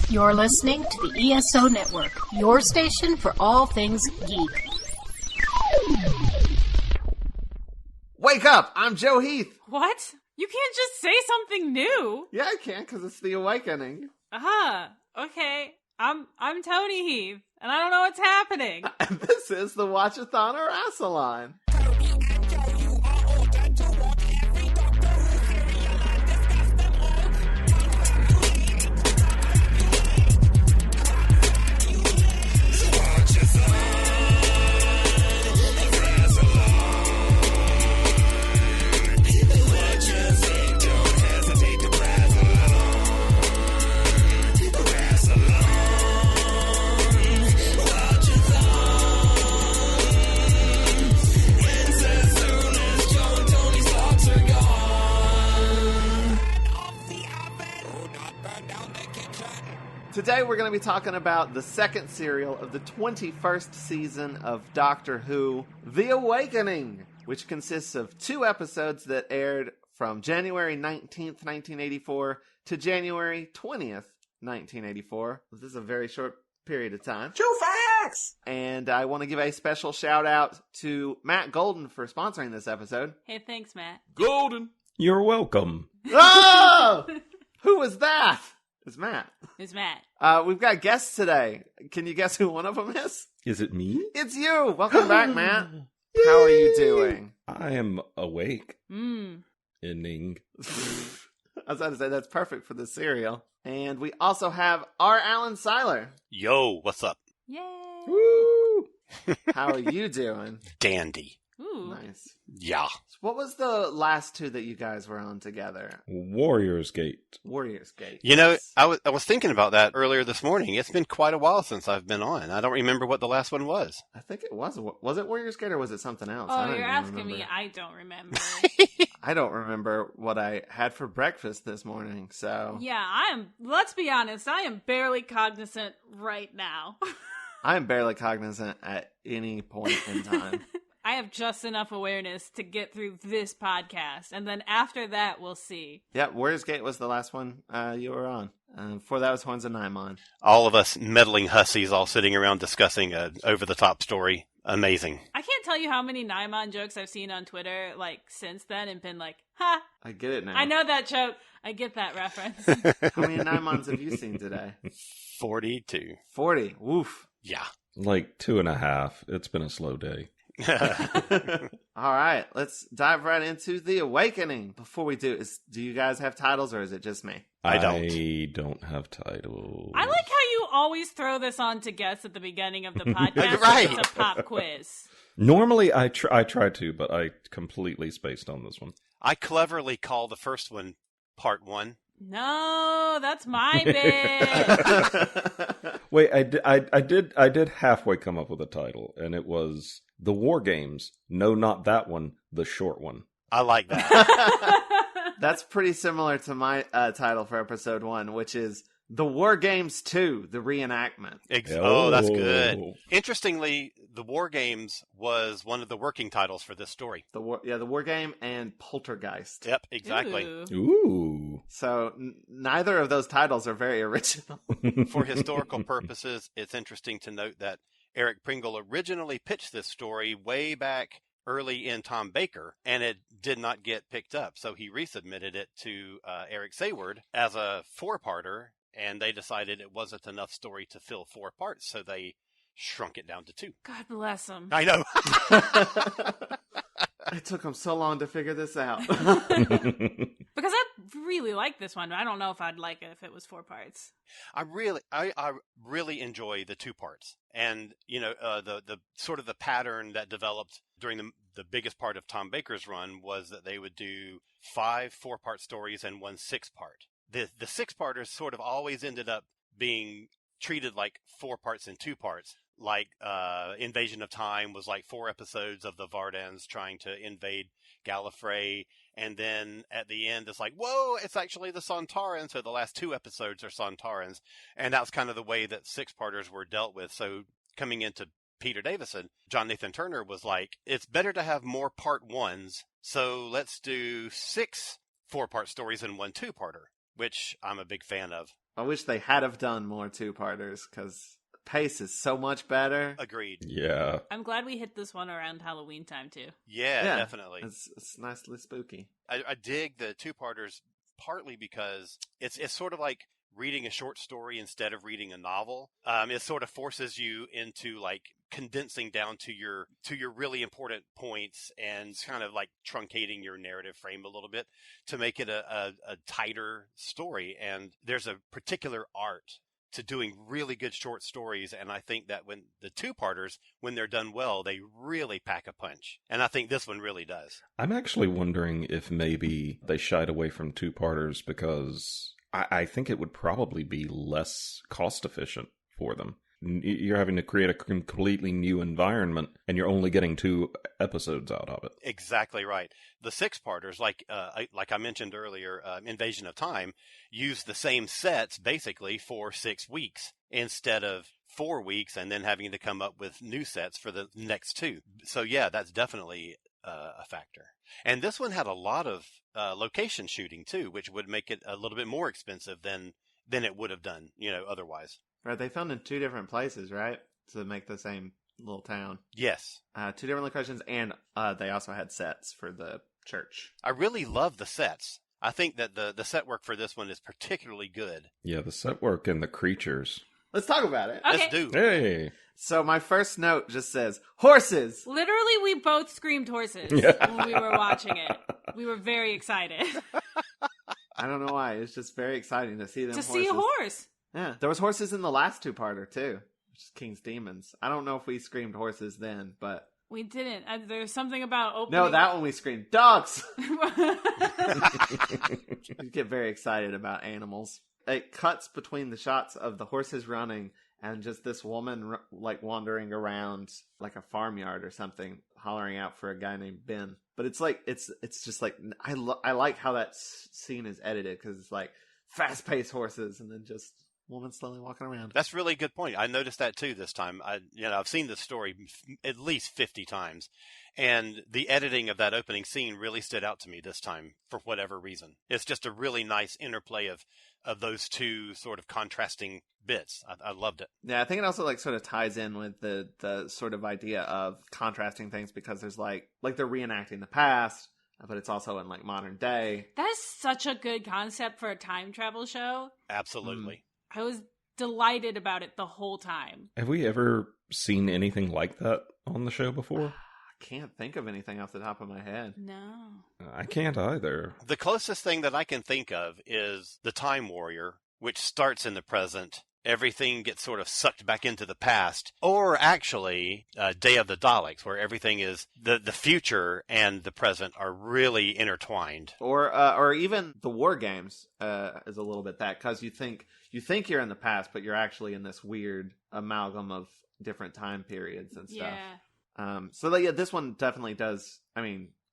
You're listening to the ESO Network, your station for all things geek. Wake up! I'm Joe Heath. What? You can't just say something new. Yeah, I can, because it's the awakening. Okay. I'm Toni Heath, and I don't know what's happening. And this is the Watch-A-Thon of Rassilon. Today we're going to be talking about the second serial of the 21st season of Doctor Who, The Awakening, which consists of 2 episodes that aired from January 19th, 1984 to January 20th, 1984. This is a very short period of time. True facts! And I want to give a special shout out to Matt Golden for sponsoring this episode. Hey, thanks, Matt. Golden! You're welcome. Oh! Who was that? It's Matt. It's Matt. We've got guests today. Can you guess who one of them is? Is it me? It's you! Welcome back, Matt. How are you doing? I am awake. Mm. Inning. I was about to say, that's perfect for the cereal. And we also have our Alan Siler. Yo, what's up? Yay! Woo! How are you doing? Dandy. Ooh. Nice. Yeah. So what was the last 2 that you guys were on together? Warriors Gate. Warriors Gate. You know, Yes. I was thinking about that earlier this morning. It's been quite a while since I've been on. I don't remember what the last one was. I think it was. Was it Warriors Gate or was it something else? Oh, I don't you're even asking remember. me. I don't remember. I don't remember what I had for breakfast this morning, so... Yeah, let's be honest, I am barely cognizant right now. I am barely cognizant at any point in time. I have just enough awareness to get through this podcast, and then after that, we'll see. Yeah, Warriors Gate was the last one you were on. Before that was Horns and Nymon. All of us meddling hussies all sitting around discussing a over-the-top story. Amazing. I can't tell you how many Nymon jokes I've seen on Twitter, since then, and been like, ha! I get it now. I know that joke. I get that reference. How many Nymons have you seen today? 42. 40. Woof. Yeah. Like 2.5. It's been a slow day. All right, let's dive right into The Awakening. Before we do you guys have titles or is it just me? I don't. I don't have titles. I like how you always throw this on to guests at the beginning of the podcast. Right. It's a pop quiz. Normally I try to, but I completely spaced on this one. I cleverly call the first one Part 1. No, that's my bit. Wait, I did halfway come up with a title, and it was The War Games. No, not that one. The short one. I like that. That's pretty similar to my title for episode 1, which is The War Games 2, the reenactment. Oh, that's good. Interestingly, The War Games was one of the working titles for this story. The War Game and Poltergeist. Yep, exactly. Ooh. So neither of those titles are very original. For historical purposes, it's interesting to note that Eric Pringle originally pitched this story way back early in Tom Baker, and it did not get picked up. So he resubmitted it to Eric Sayward as a 4-parter, and they decided it wasn't enough story to fill 4 parts, so they shrunk it down to 2. God bless him. I know. It took them so long to figure this out. Because I really like this one, but I don't know if I'd like it if it was 4 parts. I really enjoy the 2 parts, and the sort of the pattern that developed during the biggest part of Tom Baker's run was that they would do 5 4-part stories and 1 6-part. The 6-parters sort of always ended up being treated like 4 parts and 2 parts. Like Invasion of Time was like 4 episodes of the Vardans trying to invade Gallifrey, and then at the end it's like, whoa, it's actually the Sontarans, so the last 2 episodes are Sontarans, and that's kind of the way that 6-parters were dealt with. So coming into Peter Davison, John Nathan Turner was like, it's better to have more part 1s, so let's do 6 4-part stories and 1 2-parter, which I'm a big fan of. I wish they had have done more two-parters, because pace is so much better. Agreed. Yeah. I'm glad we hit this one around Halloween time, too. Yeah, definitely. It's nicely spooky. I dig the two-parters partly because it's sort of like reading a short story instead of reading a novel. It sort of forces you into like condensing down to your really important points and kind of like truncating your narrative frame a little bit to make it a tighter story. And there's a particular art to doing really good short stories, and I think that when the two-parters, when they're done well, they really pack a punch. And I think this one really does. I'm actually wondering if maybe they shied away from two-parters because I think it would probably be less cost-efficient for them. You're having to create a completely new environment, and you're only getting 2 episodes out of it. Exactly right. The 6-parters, like I mentioned earlier, Invasion of Time, use the same sets basically for 6 weeks instead of 4 weeks, and then having to come up with new sets for the next 2. So yeah, that's definitely a factor. And this one had a lot of location shooting too, which would make it a little bit more expensive than it would have done, otherwise. Right, they filmed in 2 different places, right? To make the same little town. Yes. 2 different locations, and they also had sets for the church. I really love the sets. I think that the set work for this one is particularly good. Yeah, the set work and the creatures. Let's talk about it. Okay. Let's do. Hey! So my first note just says, horses! Literally, we both screamed horses Yeah. when we were watching it. We were very excited I don't know why, it's just very exciting to see them to horses. see a horse. Yeah, there was horses in the last 2-parter, too. Which is King's Demons. I don't know if we screamed horses then, but... We didn't. There's something about opening... No, that one we screamed, dogs! You get very excited about animals. It cuts between the shots of the horses running and just this woman like wandering around like a farmyard or something, hollering out for a guy named Ben. But it's like it's just like I like how that scene is edited, because it's like fast-paced horses and then just woman slowly walking around. That's a really good point. I noticed that too this time. I've seen this story at least 50 times, and the editing of that opening scene really stood out to me this time for whatever reason. It's just a really nice interplay of those 2 sort of contrasting bits. I loved it. Yeah, I think it also like sort of ties in with the sort of idea of contrasting things, because there's like they're reenacting the past, but it's also in like modern day. That is such a good concept for a time travel show. Absolutely. I was delighted about it the whole time. Have we ever seen anything like that on the show before? I can't think of anything off the top of my head. No. I can't either. The closest thing that I can think of is the Time Warrior, which starts in the present. Everything gets sort of sucked back into the past. Or actually, Day of the Daleks, where everything is the future and the present are really intertwined. Or even the War Games is a little bit that, because you think you're in the past, but you're actually in this weird amalgam of different time periods and stuff. Yeah. So this one definitely does,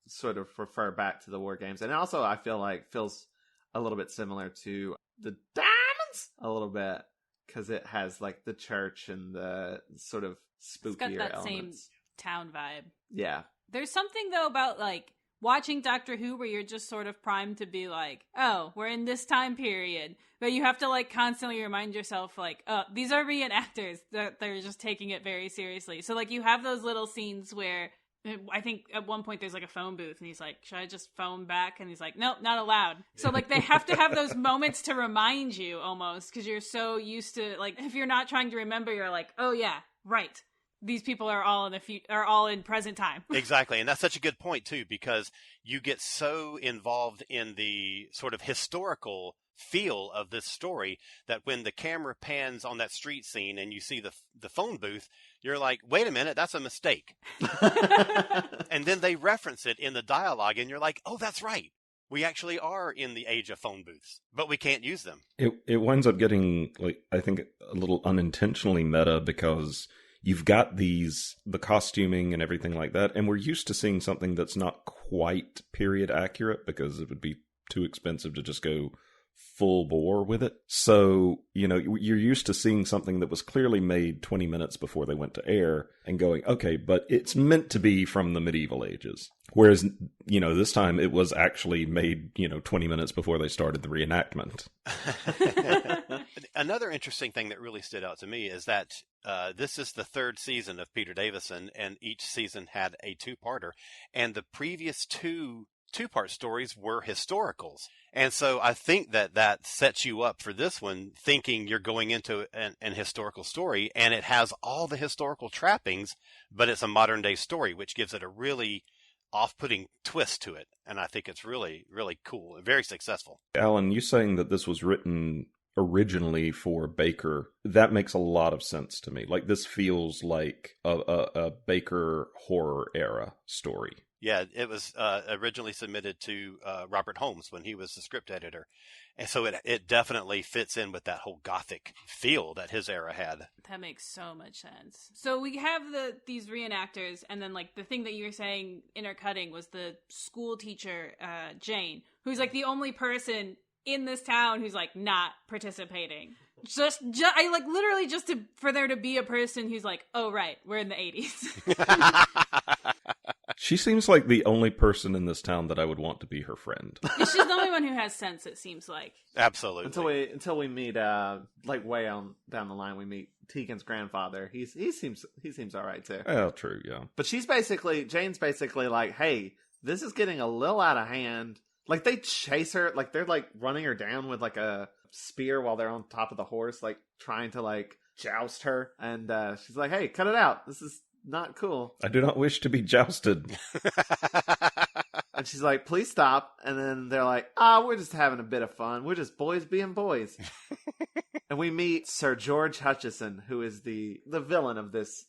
sort of refer back to the War Games. And also, I feel like feels a little bit similar to the Diamonds a little bit, because it has like the church and the sort of spookier It's got that elements. same town vibe. Yeah. There's something though about like watching Doctor Who where you're just sort of primed to be like, oh, we're in this time period. But you have to like constantly remind yourself like, oh, these are reenactors. They're just taking it very seriously. So like you have those little scenes where I think at one point there's like a phone booth and he's like, should I just phone back? And he's like, nope, not allowed. So like they have to have those moments to remind you almost, because you're so used to like, if you're not trying to remember, you're like, oh yeah, right. These people are all in are all in present time. Exactly. And that's such a good point too, because you get so involved in the sort of historical feel of this story that when the camera pans on that street scene and you see the phone booth, you're like, wait a minute, that's a mistake. And then they reference it in the dialogue and you're like, oh, that's right. We actually are in the age of phone booths, but we can't use them. It winds up getting, like, I think a little unintentionally meta, because you've got the costuming and everything like that, and we're used to seeing something that's not quite period accurate because it would be too expensive to just go full bore with it. So, you're used to seeing something that was clearly made 20 minutes before they went to air and going, okay, but it's meant to be from the medieval ages. Whereas, this time it was actually made, 20 minutes before they started the reenactment. Another interesting thing that really stood out to me is that this is the third season of Peter Davison, and each season had a two-parter. And the previous two-part stories were historicals. And so I think that sets you up for this one, thinking you're going into an historical story, and it has all the historical trappings, but it's a modern-day story, which gives it a really off-putting twist to it. And I think it's really, really cool and very successful. Alan, you saying that this was written originally for Baker, that makes a lot of sense to me. Like, this feels like a Baker horror era story. Yeah, it was originally submitted to Robert Holmes when he was the script editor. And so it definitely fits in with that whole gothic feel that his era had. That makes so much sense. So we have these reenactors, and then like the thing that you were saying intercutting was the school teacher, Jane, who's like the only person in this town who's like not participating. I like literally just for there to be a person who's like, oh right, we're in the 80s. She seems like the only person in this town that I would want to be her friend. She's the only one who has sense, it seems like. Absolutely. Until we meet like way on down the line, we meet Tegan's grandfather. He seems all right too. Oh, true, yeah. But Jane's basically like, hey, this is getting a little out of hand. Like, they chase her, like they're like running her down with like a spear while they're on top of the horse, like trying to like joust her. And she's like, hey, cut it out. This is not cool. I do not wish to be jousted. And she's like, please stop. And then they're like, we're just having a bit of fun. We're just boys being boys. And we meet Sir George Hutchison, who is the villain of this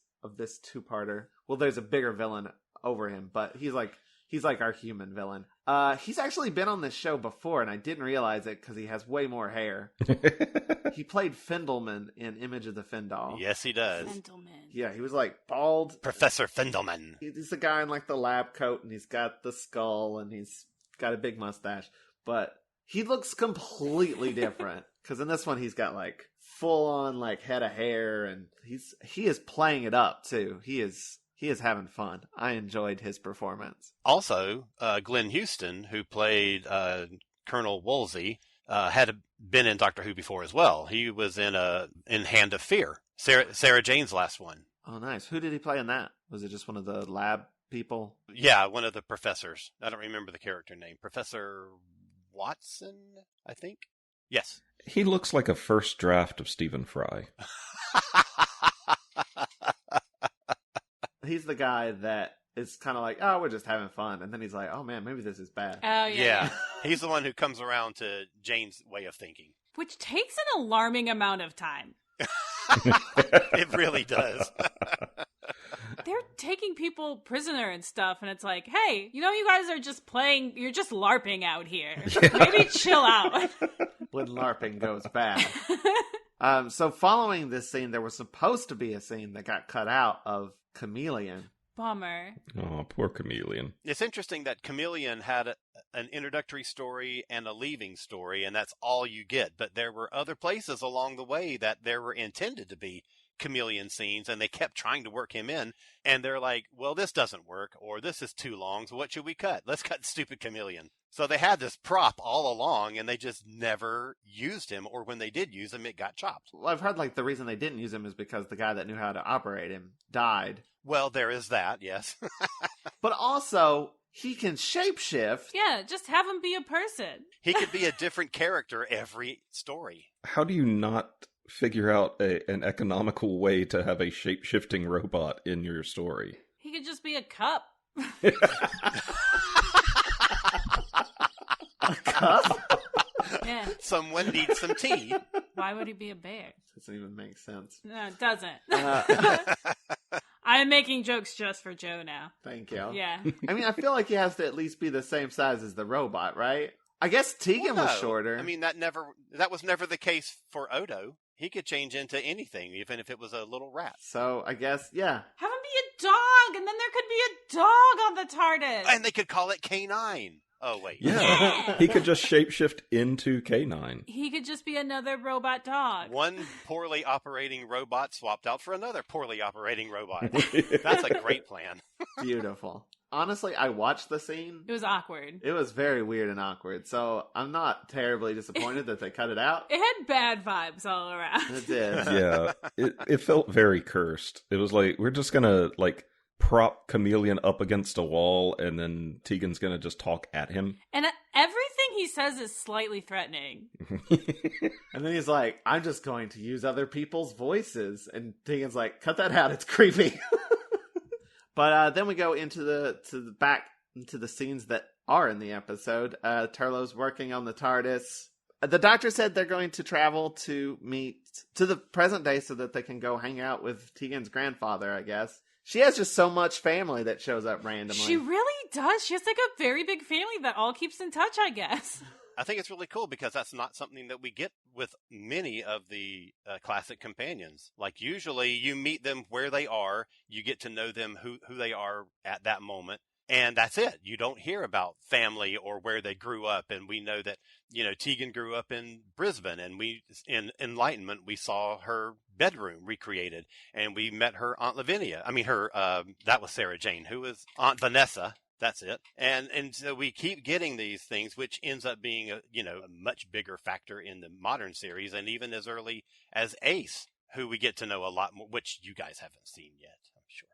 two-parter. Well, there's a bigger villain over him, but he's like our human villain. He's actually been on this show before, and I didn't realize it because he has way more hair. He played Fendelman in Image of the Fendal. Yes, he does. Gentleman. Yeah, he was like bald. Professor Fendelman. He's the guy in like the lab coat, and he's got the skull, and he's got a big mustache. But he looks completely different because in this one he's got like full on like head of hair, and he is playing it up too. He is having fun. I enjoyed his performance. Also, Glenn Houston, who played Colonel Wolsey, had been in Doctor Who before as well. He was in Hand of Fear, Sarah Jane's last one. Oh, nice. Who did he play in that? Was it just one of the lab people? Yeah, one of the professors. I don't remember the character name. Professor Watson, I think? Yes. He looks like a first draft of Stephen Fry. He's the guy that is kind of like, oh, we're just having fun. And then he's like, oh, man, maybe this is bad. Oh, Yeah. He's the one who comes around to Jane's way of thinking. Which takes an alarming amount of time. It really does. They're taking people prisoner and stuff, and it's like, hey, you guys are just playing, you're just LARPing out here. Maybe chill out. When LARPing goes bad. So following this scene, there was supposed to be a scene that got cut out of Chameleon. Bummer. Oh, poor Chameleon. It's interesting that Chameleon had an introductory story and a leaving story, and that's all you get. But there were other places along the way that there were intended to be Chameleon scenes, and they kept trying to work him in. And they're like, well, this doesn't work, or this is too long, so what should we cut? Let's cut stupid Chameleon. So they had this prop all along, and they just never used him, or when they did use him, it got chopped. Well, I've heard like the reason they didn't use him is because the guy that knew how to operate him died. Well, there is that, yes. But also, he can shapeshift. Yeah, just have him be a person. He could be a different character every story. How do you not figure out an economical way to have a shape-shifting robot in your story? He could just be a cup. A cup? Yeah. Someone needs some tea. Why would he be a bear? Doesn't even make sense. No, it doesn't. I'm making jokes just for Joe now. Thank you. Yeah. I mean, I feel like he has to at least be the same size as the robot, right? I guess Tegan was shorter. I mean, that was never the case for Odo. He could change into anything, even if it was a little rat. So I guess, yeah. Have him be a dog, and then there could be a dog on the TARDIS. And they could call it K9. Oh, wait. Yeah. He could just shapeshift into K9. He could just be another robot dog. One poorly operating robot swapped out for another poorly operating robot. That's a great plan. Beautiful. honestly, I watched the scene. It was awkward. It was very weird and awkward. So I'm not terribly disappointed that they cut it out. It had bad vibes all around. It did. Yeah, it felt very cursed. It was like, we're just gonna like prop Chameleon up against a wall, and then Tegan's gonna just talk at him. And everything he says is slightly threatening. And then he's like, I'm just going to use other people's voices. And Tegan's like, cut that out, it's creepy. But then we go into the scenes that are in the episode. Turlough's working on the TARDIS. The Doctor said they're going to travel to meet to the present day so that they can go hang out with Tegan's grandfather, I guess. She has just so much family that shows up randomly. She really does. She has like a very big family that all keeps in touch, I guess. I think it's really cool because that's not something that we get with many of the classic companions. Like usually you meet them where they are, you get to know them who they are at that moment, and that's it. You don't hear about family or where they grew up. And we know that, Tegan grew up in Brisbane, and in Enlightenment, we saw her bedroom recreated, and we met her Aunt Lavinia. I mean, that was Sarah Jane, who was Aunt Vanessa. That's it. And so we keep getting these things, which ends up being a much bigger factor in the modern series, and even as early as Ace, who we get to know a lot more, which you guys haven't seen yet, I'm sure.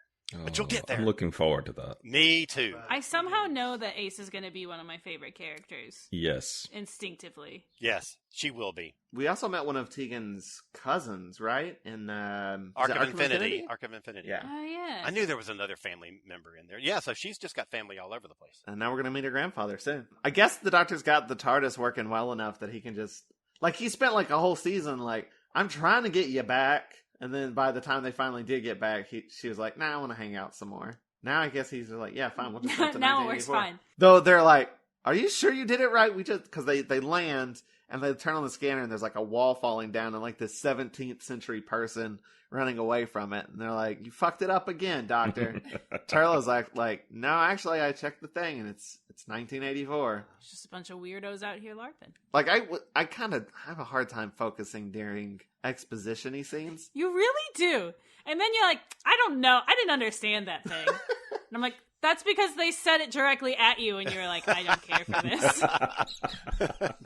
But you'll get there. I'm looking forward to that. Me too. I somehow know that Ace is going to be one of my favorite characters. Yes. Instinctively. Yes, she will be. We also met one of Tegan's cousins, right? In Arc of Infinity. Arc of Infinity. Yeah. Oh, yeah. I knew there was another family member in there. Yeah, so she's just got family all over the place. And now we're going to meet her grandfather soon. I guess the Doctor's got the TARDIS working well enough that he can just... Like, he spent like a whole season like, I'm trying to get you back. And then by the time they finally did get back, she was like, nah, I want to hang out some more. Now I guess he's like, yeah, fine, we'll just go to Now it works 1984. fine. Though they're like, are you sure you did it right? Because they land and they turn on the scanner and there's like a wall falling down and like this 17th century person running away from it. And they're like, you fucked it up again, Doctor. Turlough's like, no, actually I checked the thing and it's 1984. It's just a bunch of weirdos out here LARPing. Like I kind of have a hard time focusing during exposition-y scenes. You really do. And then you're like, I don't know. I didn't understand that thing. And I'm like, that's because they said it directly at you and you're like, I don't care for this.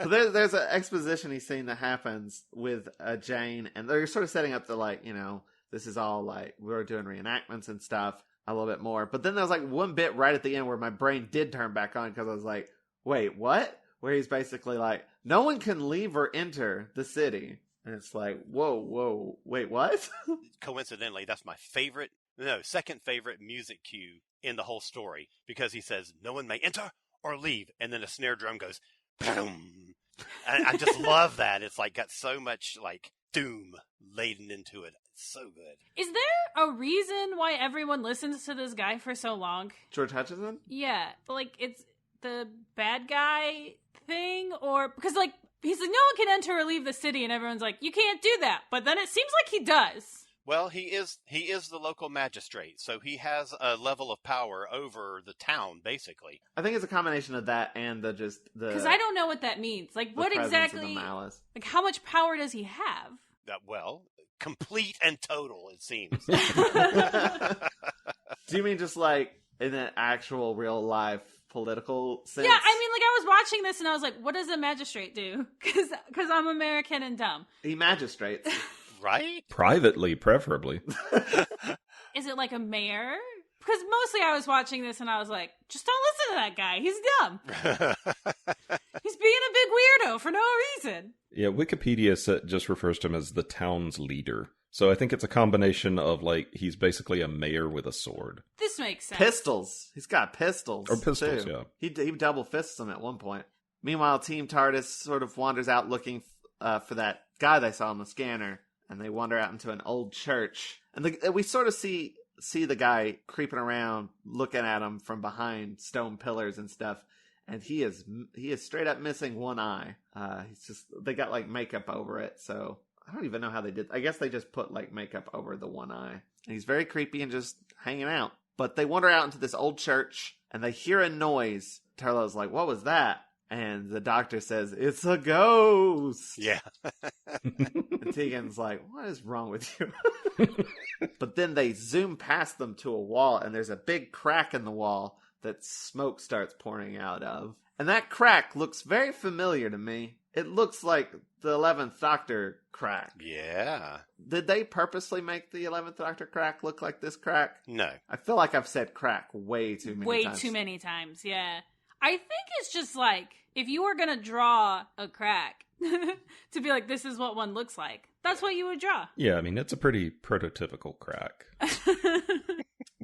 So there's an exposition-y scene that happens with Jane, and they're sort of setting up the, like, this is all, like, we're doing reenactments and stuff a little bit more. But then there's, like, one bit right at the end where my brain did turn back on because I was like, wait, what? Where he's basically like, no one can leave or enter the city. And it's like, whoa, wait, what? Coincidentally, that's my second favorite music cue in the whole story, because he says, no one may enter or leave. And then a snare drum goes, boom. I just love that. It's like got so much like doom laden into it. It's so good. Is there a reason why everyone listens to this guy for so long? George Hutchison? Yeah, like it's the bad guy thing, or because like he's like, no one can enter or leave the city, and everyone's like, you can't do that. But then it seems like he does. Well, he is the local magistrate, so he has a level of power over the town, basically. I think it's a combination of that and because I don't know what that means. Like, what exactly? Malus. Like, how much power does he have? Well, complete and total, it seems. Do you mean just like in an actual real life political sense? Yeah, I mean, like I was watching this and I was like, what does a magistrate do? Because I'm American and dumb. He magistrates. Right? Privately, preferably. Is it like a mayor? Because mostly I was watching this and I was like, just don't listen to that guy. He's dumb. He's being a big weirdo for no reason. Yeah, Wikipedia just refers to him as the town's leader. So I think it's a combination of, like, he's basically a mayor with a sword. This makes sense. Pistols. He's got pistols. Or pistols, too. yeah. He double fists them at one point. Meanwhile, Team TARDIS sort of wanders out looking for that guy they saw on the scanner. And they wander out into an old church. And we sort of see the guy creeping around, looking at him from behind stone pillars and stuff. And he is straight up missing one eye. They got like makeup over it. So I don't even know how they did. I guess they just put like makeup over the one eye. And he's very creepy and just hanging out. But they wander out into this old church and they hear a noise. Turlough's like, what was that? And the Doctor says, it's a ghost. Yeah. And Tegan's like, what is wrong with you? But then they zoom past them to a wall, and there's a big crack in the wall that smoke starts pouring out of. And that crack looks very familiar to me. It looks like the 11th Doctor crack. Yeah. Did they purposely make the 11th Doctor crack look like this crack? No. I feel like I've said crack way too many times. Way too many times, yeah. I think it's just like, if you were going to draw a crack to be like, this is what one looks like, that's what you would draw. Yeah, I mean, it's a pretty prototypical crack.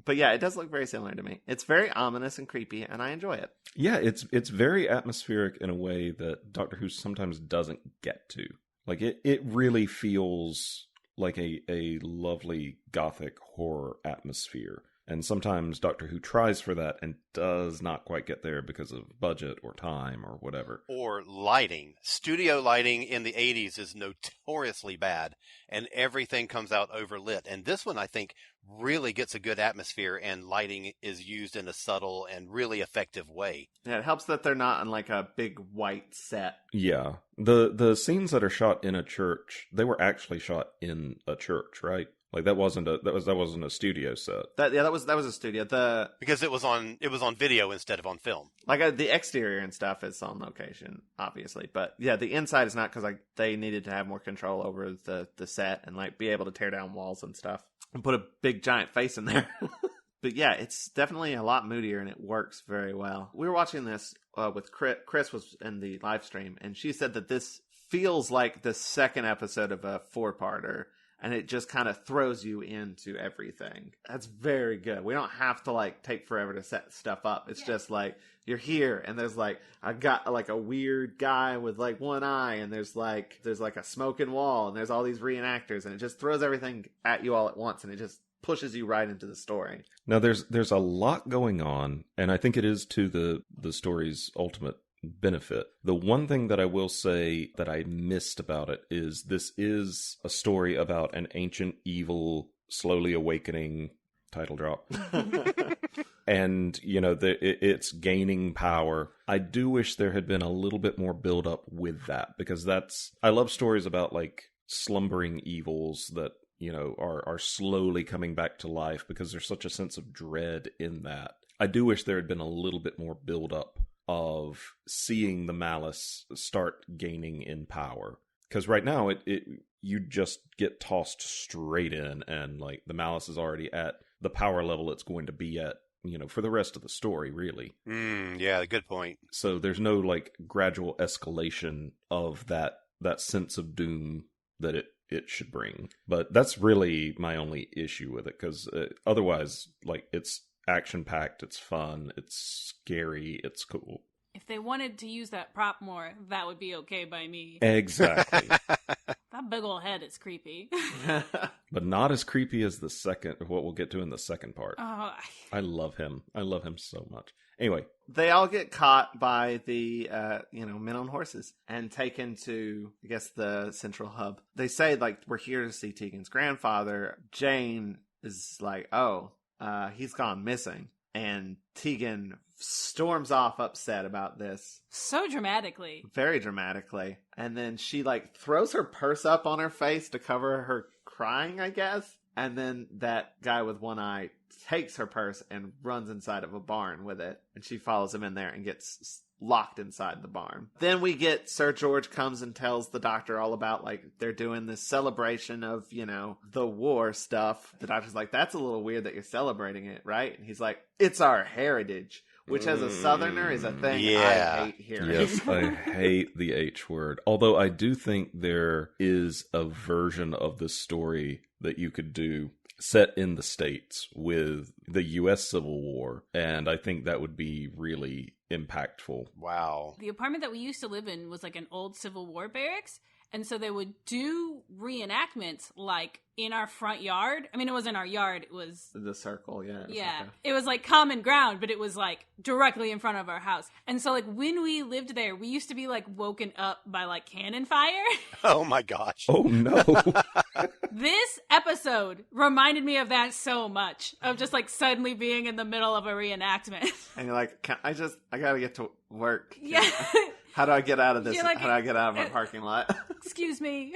But yeah, it does look very similar to me. It's very ominous and creepy, and I enjoy it. Yeah, it's very atmospheric in a way that Doctor Who sometimes doesn't get to. Like, it really feels like a lovely gothic horror atmosphere. And sometimes Doctor Who tries for that and does not quite get there because of budget or time or whatever. Or lighting. Studio lighting in the 80s is notoriously bad, and everything comes out overlit. And this one, I think, really gets a good atmosphere, and lighting is used in a subtle and really effective way. Yeah, it helps that they're not on like a big white set. Yeah. The scenes that are shot in a church, they were actually shot in a church, right? Like that wasn't a studio set. That was a studio. Because it was on video instead of on film. Like the exterior and stuff is on location, obviously, but yeah, the inside is not, because like they needed to have more control over the set and like be able to tear down walls and stuff and put a big giant face in there. But yeah, it's definitely a lot moodier and it works very well. We were watching this with Chris. Chris was in the live stream, and she said that this feels like the second episode of a 4-parter. And it just kind of throws you into everything. That's very good. We don't have to like take forever to set stuff up. It's just like you're here, and there's like a weird guy with like one eye, and there's like a smoking wall, and there's all these reenactors, and it just throws everything at you all at once, and it just pushes you right into the story. Now there's a lot going on, and I think it is to the story's ultimate benefit. The one thing that I will say that I missed about it is this is a story about an ancient evil slowly awakening, title drop. And, you know, it's gaining power. I do wish there had been a little bit more build up with that, because I love stories about like slumbering evils that, you know, are slowly coming back to life, because there's such a sense of dread in that. I do wish there had been a little bit more build up of seeing the Malus start gaining in power, because right now you just get tossed straight in, and like the Malus is already at the power level it's going to be at, you know, for the rest of the story, really. Yeah, good point. So there's no like gradual escalation of that sense of doom that it should bring. But that's really my only issue with it, because otherwise, like, it's action-packed, it's fun, it's scary, it's cool. If they wanted to use that prop more, that would be okay by me. Exactly. That big old head is creepy. But not as creepy as what we'll get to in the second part. Oh, I love him. I love him so much. Anyway. They all get caught by the, men on horses and taken to, I guess, the central hub. They say, like, we're here to see Tegan's grandfather. Jane is like, he's gone missing. And Tegan storms off upset about this. So dramatically. Very dramatically. And then she like throws her purse up on her face to cover her crying, I guess. And then that guy with one eye takes her purse and runs inside of a barn with it. And she follows him in there and gets locked inside the barn. Then we get Sir George comes and tells the Doctor all about, like, they're doing this celebration of, you know, the war stuff. The Doctor's like, that's a little weird that you're celebrating it, right? And he's like, it's our heritage, which as a Southerner is a thing I hate hearing. Yes, I hate the H word. Although I do think there is a version of this story that you could do set in the States with the U.S. Civil War, and I think that would be really impactful. Wow. The apartment that we used to live in was like an old Civil War barracks, and so they would do reenactments like in our front yard. I mean, it wasn't our yard, it was the circle, yeah. Yeah. It was like common ground, but it was like directly in front of our house. And so like when we lived there, we used to be like woken up by like cannon fire. Oh my gosh. Oh no. This episode reminded me of that so much, of just like suddenly being in the middle of a reenactment. And you're like, I gotta get to work. Yeah. How do I get out of this? You're like, How do I get out of my parking lot? Excuse me.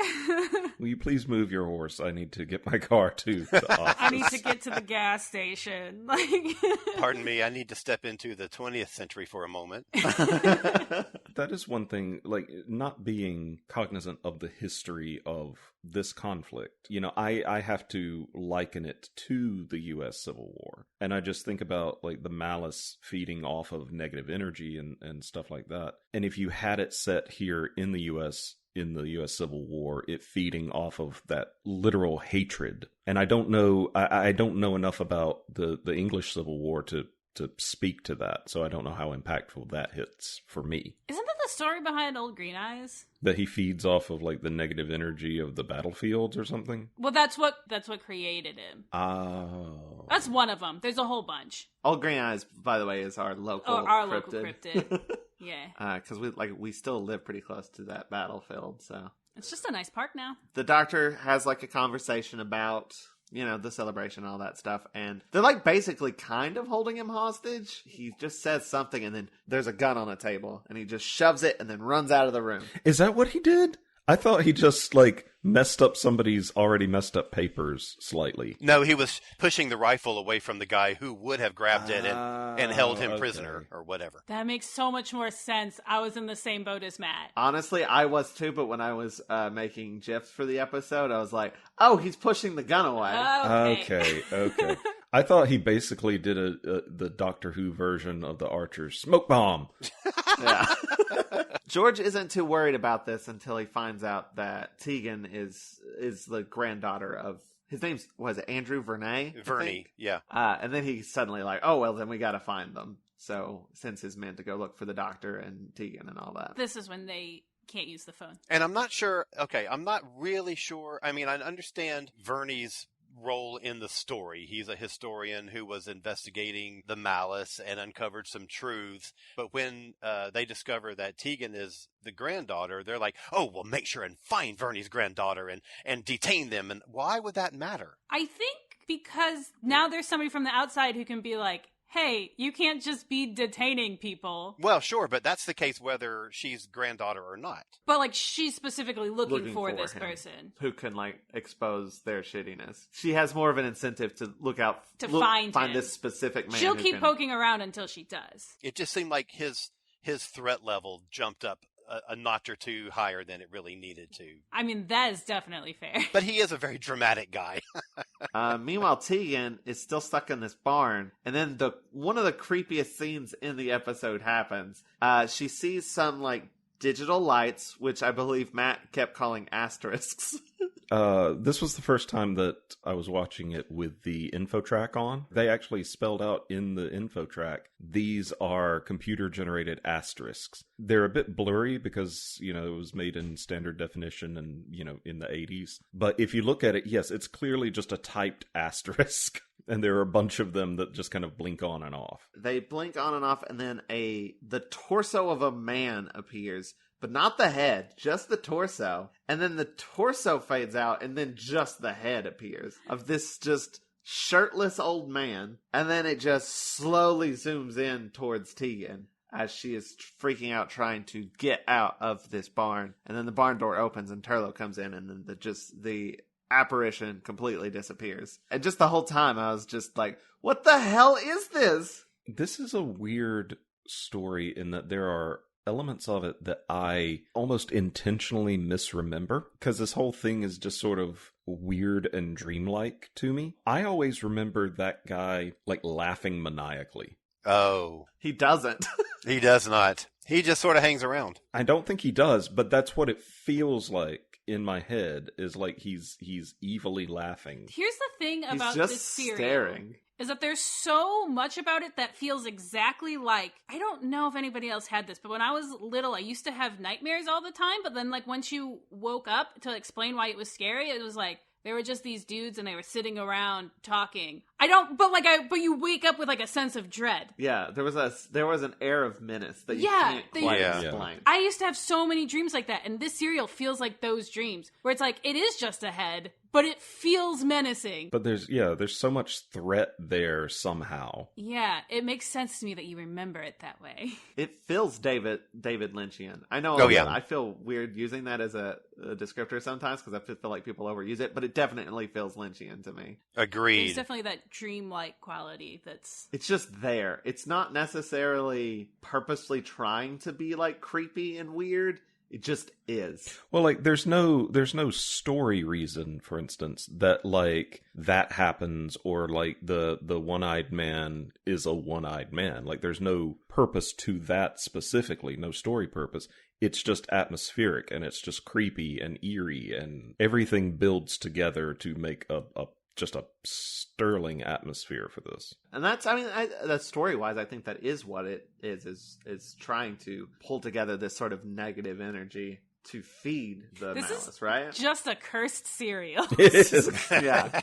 Will you please move your horse? I need to get my car to the office. I need to get to the gas station. Like, Pardon me, I need to step into the 20th century for a moment. That is one thing, like, not being cognizant of the history of this conflict. You know, I have to liken it to the U.S. Civil War. And I just think about, like, the Malus feeding off of negative energy and stuff like that. And if you had it set here in the U.S., in the U.S. Civil War, it feeding off of that literal hatred. And I don't know, I don't know enough about the English Civil War to speak to that, so I don't know how impactful that hits for me. isn't that the story behind Old Green Eyes? That he feeds off of, like, the negative energy of the battlefields or something? Well, that's what created him. Oh. That's one of them. There's a whole bunch. Old Green Eyes, by the way, is our local local cryptid. cryptid. Yeah. Because we still live pretty close to that battlefield, so. It's just a nice park now. The doctor has, like, a conversation about, you know, the celebration and all that stuff, and they're, like, basically kind of holding him hostage. He just says something, and then there's a gun on a table, and he just shoves it and then runs out of the room. Is that what he did? I thought he just, like, messed up somebody's already messed up papers slightly. No, he was pushing the rifle away from the guy who would have grabbed it and held him prisoner or whatever. That makes so much more sense. I was in the same boat as Matt. Honestly, I was too, but when I was making GIFs for the episode, I was like, oh, he's pushing the gun away. Okay. I thought he basically did the Doctor Who version of the Archer's smoke bomb. Yeah. George isn't too worried about this until he finds out that Tegan is the granddaughter of, his name's, was it Andrew Verney? Verney, yeah. And then he's suddenly like, oh, well, then we gotta find them. So sends his men to go look for the doctor and Tegan and all that. This is when they can't use the phone. And I'm not really sure. I mean, I understand Verney's role in the story. He's a historian who was investigating the Malus and uncovered some truths. But when they discover that Tegan is the granddaughter, they're like, oh, well, make sure and find Verney's granddaughter and detain them. And why would that matter? I think because now there's somebody from the outside who can be like, hey, you can't just be detaining people. Well, sure, but that's the case whether she's granddaughter or not. But, like, she's specifically looking for this him, person. who can, like, expose their shittiness. She has more of an incentive to look out to find him. This specific man. She'll keep poking around until she does. It just seemed like his threat level jumped up a notch or two higher than it really needed to. I mean, that is definitely fair. But he is a very dramatic guy. Meanwhile, Tegan is still stuck in this barn, and then one of the creepiest scenes in the episode happens. She sees some, like, digital lights, which I believe Matt kept calling asterisks. This was the first time that I was watching it with the info track on. They actually spelled out in the info track, these are computer-generated asterisks. They're a bit blurry because, you know, it was made in standard definition and, you know, in the 80s. But if you look at it, yes, it's clearly just a typed asterisk. And there are a bunch of them that just kind of blink on and off. They blink on and off, and then the torso of a man appears. But not the head, just the torso. And then the torso fades out, and then just the head appears of this just shirtless old man. And then it just slowly zooms in towards Tegan as she is freaking out trying to get out of this barn. And then the barn door opens and Turlo comes in, and then the apparition completely disappears. And just the whole time I was just like, what the hell is this? This is a weird story in that there are elements of it that I almost intentionally misremember, because this whole thing is just sort of weird and dreamlike to me. I always remember that guy, like, laughing maniacally. Oh. He doesn't. He does not. He just sort of hangs around. I don't think he does, but that's what it feels like in my head, is like he's evilly laughing. Here's the thing about just this series. Staring. Is that there's so much about it that feels exactly like, I don't know if anybody else had this, but when I was little, I used to have nightmares all the time, but then, like, once you woke up to explain why it was scary, it was like, they were just these dudes and they were sitting around talking. But you wake up with like a sense of dread. Yeah, there was an air of menace that you Yeah, can't quite Yeah. explain. I used to have so many dreams like that, and this serial feels like those dreams, where it's like, it is just a head, but it feels menacing. But there's so much threat there somehow. Yeah, it makes sense to me that you remember it that way. It feels David Lynchian. I know. Oh, yeah. I feel weird using that as a descriptor sometimes because I feel like people overuse it, but it definitely feels Lynchian to me. Agreed. There's definitely that dreamlike quality that's... It's just there. It's not necessarily purposely trying to be like creepy and weird. It just is. Well, like there's no story reason, for instance, that like that happens, or like the one-eyed man is a one-eyed man. Like there's no purpose to that specifically, no story purpose. It's just atmospheric, and it's just creepy and eerie, and everything builds together to make just a sterling atmosphere for this. And that's, that story-wise, I think that is what it is trying to pull together this sort of negative energy to feed the Malus, right? Just a cursed serial. Yeah.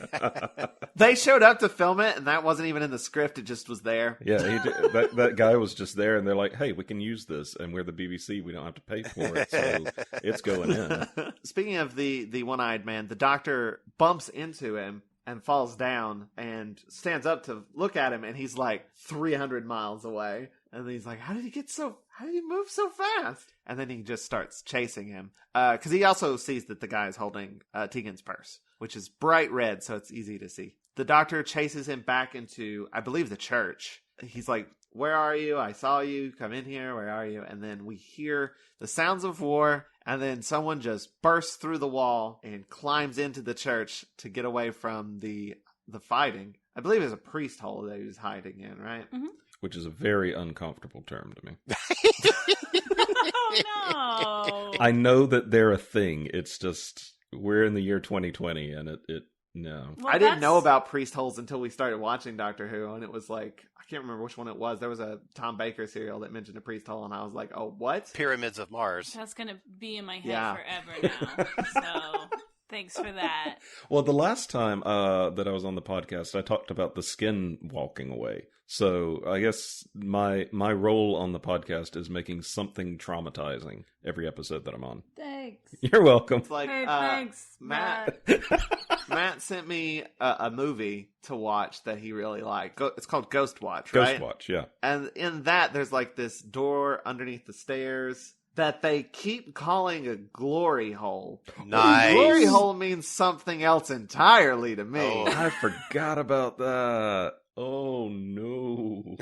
They showed up to film it, and that wasn't even in the script. It just was there. Yeah, that guy was just there, and they're like, hey, we can use this, and we're the BBC, we don't have to pay for it, so it's going in. Speaking of the one-eyed man, the doctor bumps into him and falls down and stands up to look at him, and he's like 300 miles away. And he's like, how did he move so fast? And then he just starts chasing him. Because he also sees that the guy is holding Tegan's purse, which is bright red, so it's easy to see. The doctor chases him back into, I believe, the church. He's like, where are you? I saw you. Come in here. Where are you? And then we hear the sounds of war. And then someone just bursts through the wall and climbs into the church to get away from the fighting. I believe it's a priest hole that he was hiding in, right? Mm-hmm. Which is a very uncomfortable term to me. Oh, no. I know that they're a thing. It's just, we're in the year 2020, and no. Well, I didn't know about priest holes until we started watching Doctor Who, and it was like, I can't remember which one it was. There was a Tom Baker serial that mentioned a priest hole, and I was like, oh, what? Pyramids of Mars. That's going to be in my head Yeah. forever now. So, thanks for that. Well, the last time that I was on the podcast, I talked about the skin walking away. So I guess my role on the podcast is making something traumatizing every episode that I'm on. Thanks. You're welcome. It's like, Hey, thanks, Matt. Matt sent me a movie to watch that he really liked. It's called Ghost Watch, right? Ghost Watch, yeah. And in that, there's like this door underneath the stairs that they keep calling a glory hole. Nice. Glory hole means something else entirely to me. Oh. I forgot about that. Oh, no.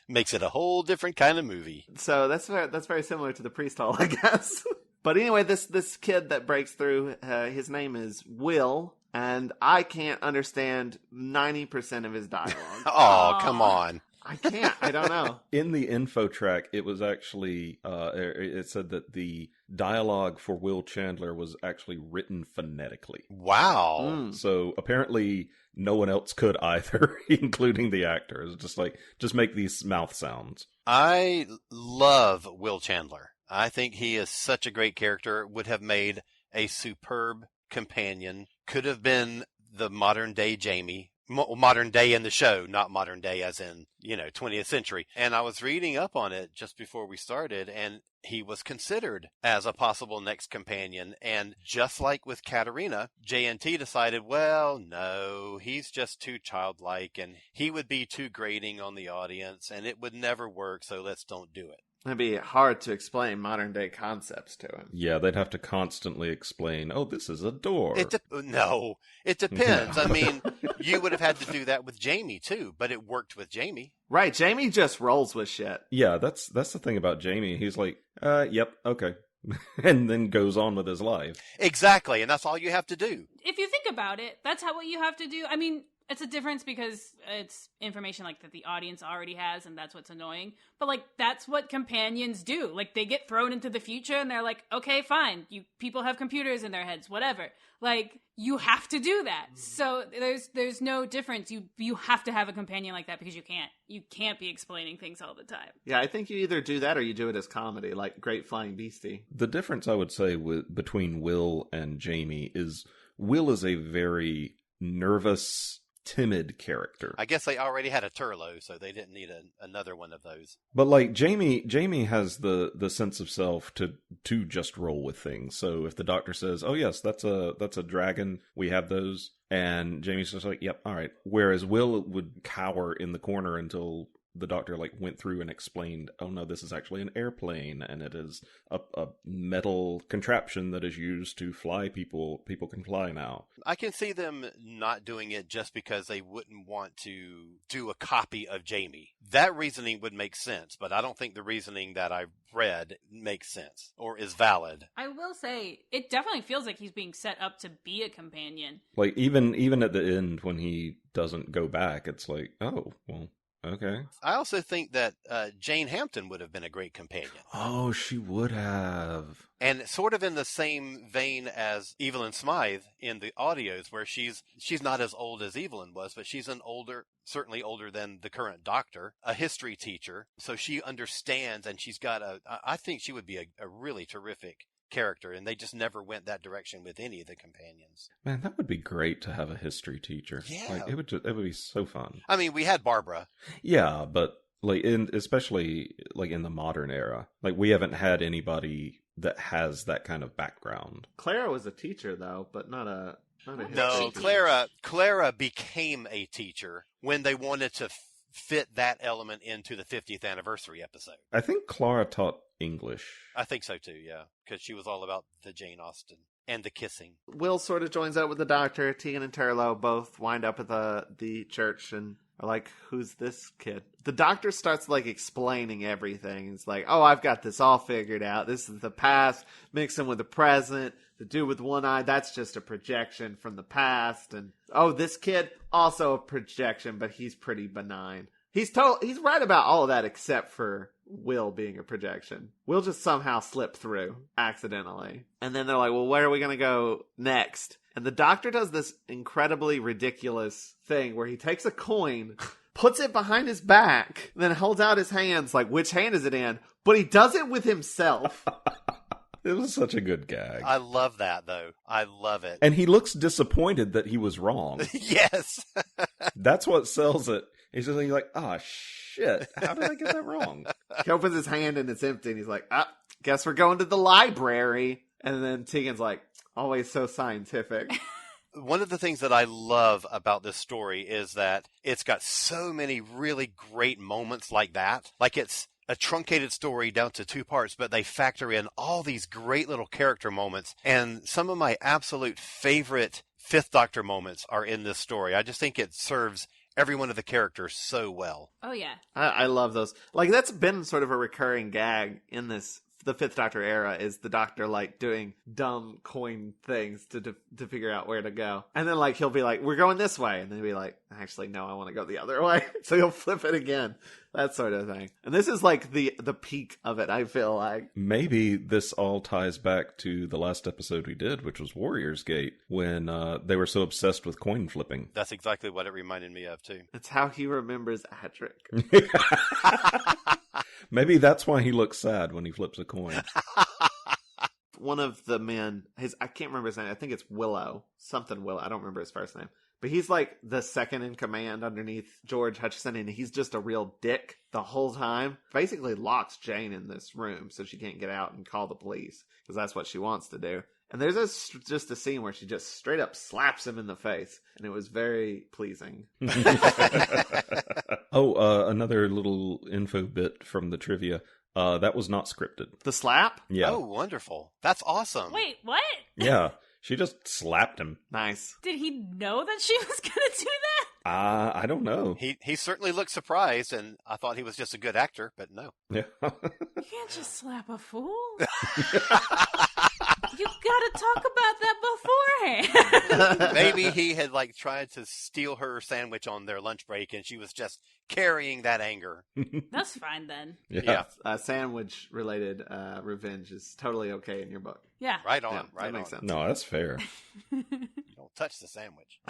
Makes it a whole different kind of movie. So that's very similar to the priest hole, I guess. But anyway, this kid that breaks through, his name is Will, and I can't understand 90% of his dialogue. Oh, come on. I can't. I don't know. In the info track, it was actually, it said that the dialogue for Will Chandler was actually written phonetically. Wow. Mm. So apparently no one else could either, including the actors. Just make these mouth sounds. I love Will Chandler. I think he is such a great character, would have made a superb companion, could have been the modern day Jamie. Modern day in the show, not modern day as in, 20th century. And I was reading up on it just before we started, and he was considered as a possible next companion. And just like with Katarina, JNT decided, well, no, he's just too childlike, and he would be too grating on the audience, and it would never work, so let's don't do it. It'd be hard to explain modern day concepts to him. Yeah, they'd have to constantly explain, oh, this is a door. No, it depends. I mean, you would have had to do that with Jamie, too, but it worked with Jamie. Right, Jamie just rolls with shit. Yeah, that's the thing about Jamie. He's like, yep, okay. And then goes on with his life. Exactly, and that's all you have to do. If you think about it, that's what you have to do. I mean, it's a difference because it's information like that the audience already has, and that's what's annoying. But like that's what companions do. Like they get thrown into the future, and they're like, "Okay, fine. You people have computers in their heads, whatever." Like you have to do that. So there's no difference. You have to have a companion like that because you can't be explaining things all the time. Yeah, I think you either do that or you do it as comedy, like Great Flying Beastie. The difference I would say between Will and Jamie is Will is a very nervous, timid character. I guess they already had a Turlo, so they didn't need another one of those. But like Jamie has the sense of self to just roll with things. So if the doctor says, "Oh yes, that's a dragon, we have those," and Jamie's just like, "Yep, all right." Whereas Will would cower in the corner until the doctor like went through and explained, "Oh no, this is actually an airplane, and it is a metal contraption that is used to fly people. People can fly now." I can see them not doing it just because they wouldn't want to do a copy of Jamie. That reasoning would make sense, but I don't think the reasoning that I've read makes sense or is valid. I will say, it definitely feels like he's being set up to be a companion. Like even at the end when he doesn't go back, it's like, oh well. Okay. I also think that Jane Hampton would have been a great companion. Oh, she would have. And sort of in the same vein as Evelyn Smythe in the audios, where she's not as old as Evelyn was, but she's certainly older than the current doctor, a history teacher. So she understands, and I think she would be a really terrific character, and they just never went that direction with any of the companions. Man, that would be great to have a history teacher. Yeah. Like it would be so fun. I mean, we had Barbara. Yeah, but like especially like in the modern era, like we haven't had anybody that has that kind of background. Clara was a teacher though, but not a history No, teacher. Clara became a teacher when they wanted to fit that element into the 50th anniversary episode. I think Clara taught English. I think so too, yeah, because she was all about the Jane Austen and the kissing. Will sort of joins up with the doctor. Tegan and Turlo both wind up at the church and are like, "Who's this kid?" The doctor starts like explaining everything. It's like, "Oh, I've got this all figured out. This is the past mixing with the present. The dude with one eye, that's just a projection from the past. And oh, this kid, also a projection, but he's pretty benign." He's right about all of that except for Will being a projection. Will just somehow slip through accidentally. And then they're like, "Well, where are we going to go next?" And the doctor does this incredibly ridiculous thing where he takes a coin, puts it behind his back, then holds out his hands like, which hand is it in? But he does it with himself. It was such a good gag. I love that, though. I love it. And he looks disappointed that he was wrong. Yes. That's what sells it. He's just like, "Oh, shit. How did I get that wrong?" He opens his hand and it's empty. And he's like, guess we're going to the library. And then Tegan's like, always so scientific. One of the things that I love about this story is that it's got so many really great moments like that. Like it's a truncated story down to 2 parts, but they factor in all these great little character moments. And some of my absolute favorite Fifth Doctor moments are in this story. I just think it serves every one of the characters so well. Oh, yeah. I love those. Like, that's been sort of a recurring gag in the Fifth Doctor era, is the Doctor, like, doing dumb coin things to figure out where to go. And then, like, he'll be like, "We're going this way." And then he'll be like, "Actually, no, I want to go the other way." So he'll flip it again. That sort of thing. And this is, like, the peak of it, I feel like. Maybe this all ties back to the last episode we did, which was Warriors Gate, when they were so obsessed with coin flipping. That's exactly what it reminded me of, too. It's how he remembers Adric. Maybe that's why he looks sad when he flips a coin. One of the men, I can't remember his name. I think it's Willow. Something Willow. I don't remember his first name. But he's like the second in command underneath George Hutchison, and he's just a real dick the whole time. Basically locks Jane in this room so she can't get out and call the police, because that's what she wants to do. And there's just a scene where she just straight up slaps him in the face, and it was very pleasing. Another little info bit from the trivia. That was not scripted. The slap? Yeah. Oh, wonderful. That's awesome. Wait, what? Yeah. She just slapped him. Nice. Did he know that she was going to do that? I don't know. He certainly looked surprised, and I thought he was just a good actor, but no. Yeah. You can't just slap a fool. You gotta talk about that beforehand. Maybe he had like tried to steal her sandwich on their lunch break, and she was just carrying that anger. That's fine then. Yeah. Sandwich-related revenge is totally okay in your book. Yeah. Right on. Yeah, right that makes on. sense. No, that's fair. You don't touch the sandwich.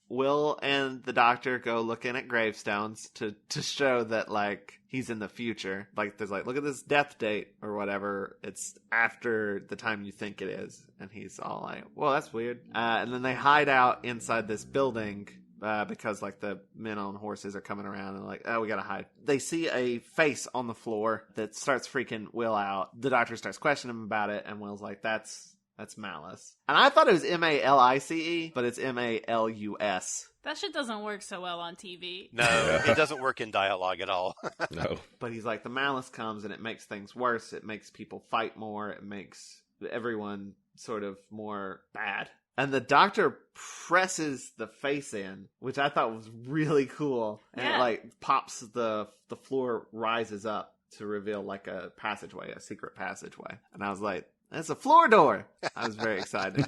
Will and the Doctor go looking at gravestones to show that, like, he's in the future. Like, there's like, look at this death date or whatever. It's after the time you think it is. And he's all like, well, that's weird. And then they hide out inside this building because like the men on horses are coming around and like, oh, we gotta hide. They see a face on the floor that starts freaking Will out. The doctor starts questioning him about it, and Will's like, that's Malus. And I thought it was Malice, but it's Malus. That shit doesn't work so well on TV. No, it doesn't work in dialogue at all. No. But he's like, the Malus comes and it makes things worse. It makes people fight more. It makes everyone sort of more bad. And the doctor presses the face in, which I thought was really cool. And it like pops the floor rises up to reveal like a passageway, a secret passageway. And I was like, that's a floor door. I was very excited.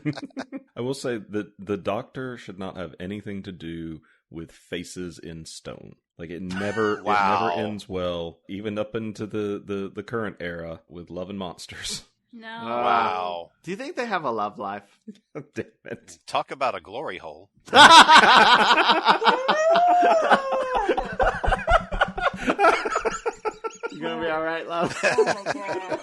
I will say that the doctor should not have anything to do with faces in stone. Like it never it never ends well, even up into the current era with Love and Monsters. No. Wow. Do you think they have a love life? Damn it. Talk about a glory hole. You gonna be all right, love? Oh my god.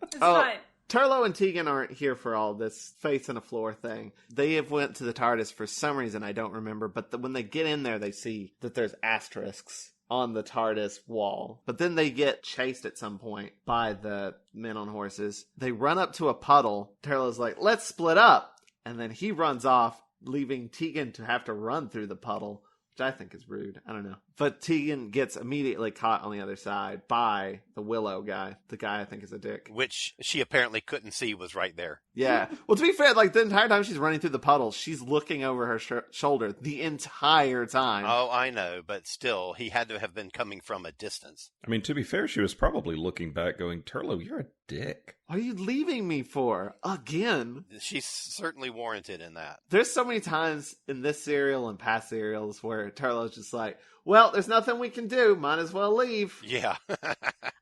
It's fine. Turlough and Tegan aren't here for all this face in a floor thing. They have went to the TARDIS for some reason I don't remember, but when they get in there, they see that there's asterisks on the TARDIS wall. But then they get chased at some point by the men on horses. They run up to a puddle. Turlough's like, let's split up. And then he runs off, leaving Tegan to have to run through the puddle, which I think is rude. I don't know. But Tegan gets immediately caught on the other side by the Willow guy. The guy I think is a dick. Which she apparently couldn't see was right there. Yeah. Well, to be fair, like the entire time she's running through the puddle, she's looking over her shoulder the entire time. Oh, I know, but still, he had to have been coming from a distance. I mean, to be fair, she was probably looking back going, Turlough, you're a dick. What are you leaving me for? Again? She's certainly warranted in that. There's so many times in this serial and past serials where Turlough's just like, well, there's nothing we can do. Might as well leave. Yeah.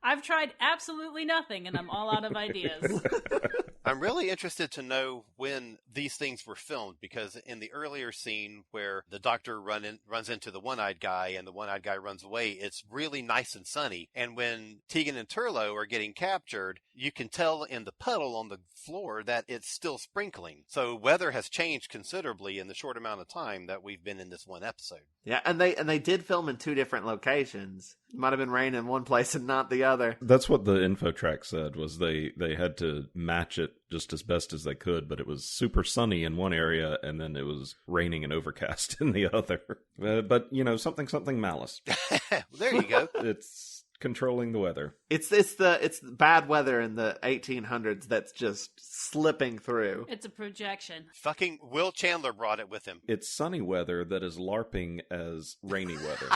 I've tried absolutely nothing, and I'm all out of ideas. I'm really interested to know when these things were filmed, because in the earlier scene where the doctor runs into the one-eyed guy and the one-eyed guy runs away, it's really nice and sunny. And when Tegan and Turlough are getting captured, you can tell in the puddle on the floor that it's still sprinkling. So weather has changed considerably in the short amount of time that we've been in this one episode. Yeah, and they did film in 2 different locations. It might have been rain in one place and not the other. That's what the info track said, was they had to match it just as best as they could, but it was super sunny in one area and then it was raining and overcast in the other. But, you know, something Malus. There you go. It's controlling the weather. It's bad weather in the 1800s that's just slipping through. It's a projection. Fucking Will Chandler brought it with him. It's sunny weather that is LARPing as rainy weather.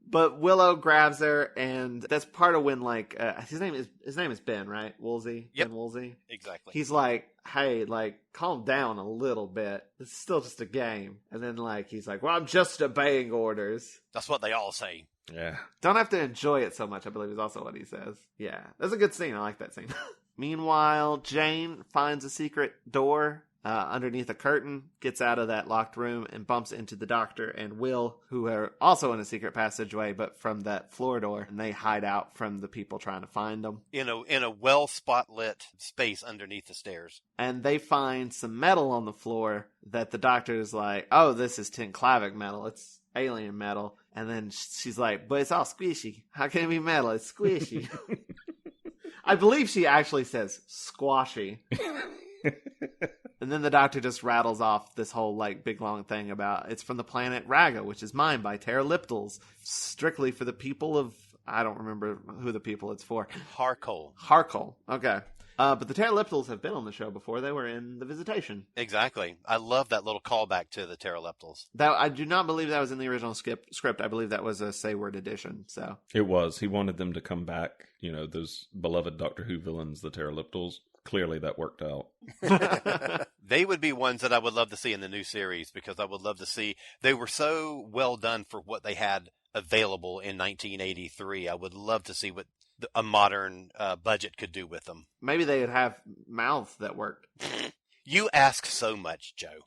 But Willow grabs her, and that's part of when, like, his name is Ben, right? Woolsey? Yep. Ben Woolsey? Exactly. He's like, hey, like, calm down a little bit. It's still just a game. And then, like, he's like, well, I'm just obeying orders. That's what they all say. Yeah. Don't have to enjoy it so much, I believe is also what he says. Yeah, that's a good scene. I like that scene. Meanwhile, Jane finds a secret door underneath a curtain, gets out of that locked room, and bumps into the doctor and Will, who are also in a secret passageway, but from that floor door, and they hide out from the people trying to find them. In a well spotlit space underneath the stairs. And they find some metal on the floor that the doctor is like, oh, this is Tinclavic metal. It's alien metal. And then she's like, but it's all squishy. How can it be metal? It's squishy. I believe she actually says squashy. And then the doctor just rattles off this whole, like, big long thing about it's from the planet Raga, which is mined by pterodactyls, strictly for the people of, I don't remember who the people it's for. Harkol. Okay. But the pterodactyls have been on the show before. They were in The Visitation. Exactly. I love that little callback to the pterodactyls. That I do not believe that was in the original script. I believe that was a say word addition. So it was. He wanted them to come back. You know, those beloved Doctor Who villains, the pterodactyls. Clearly that worked out. They would be ones that I would love to see in the new series, because I would love to see, they were so well done for what they had available in 1983. I would love to see what a modern budget could do with them. Maybe they would have mouths that worked. You ask so much, Joe.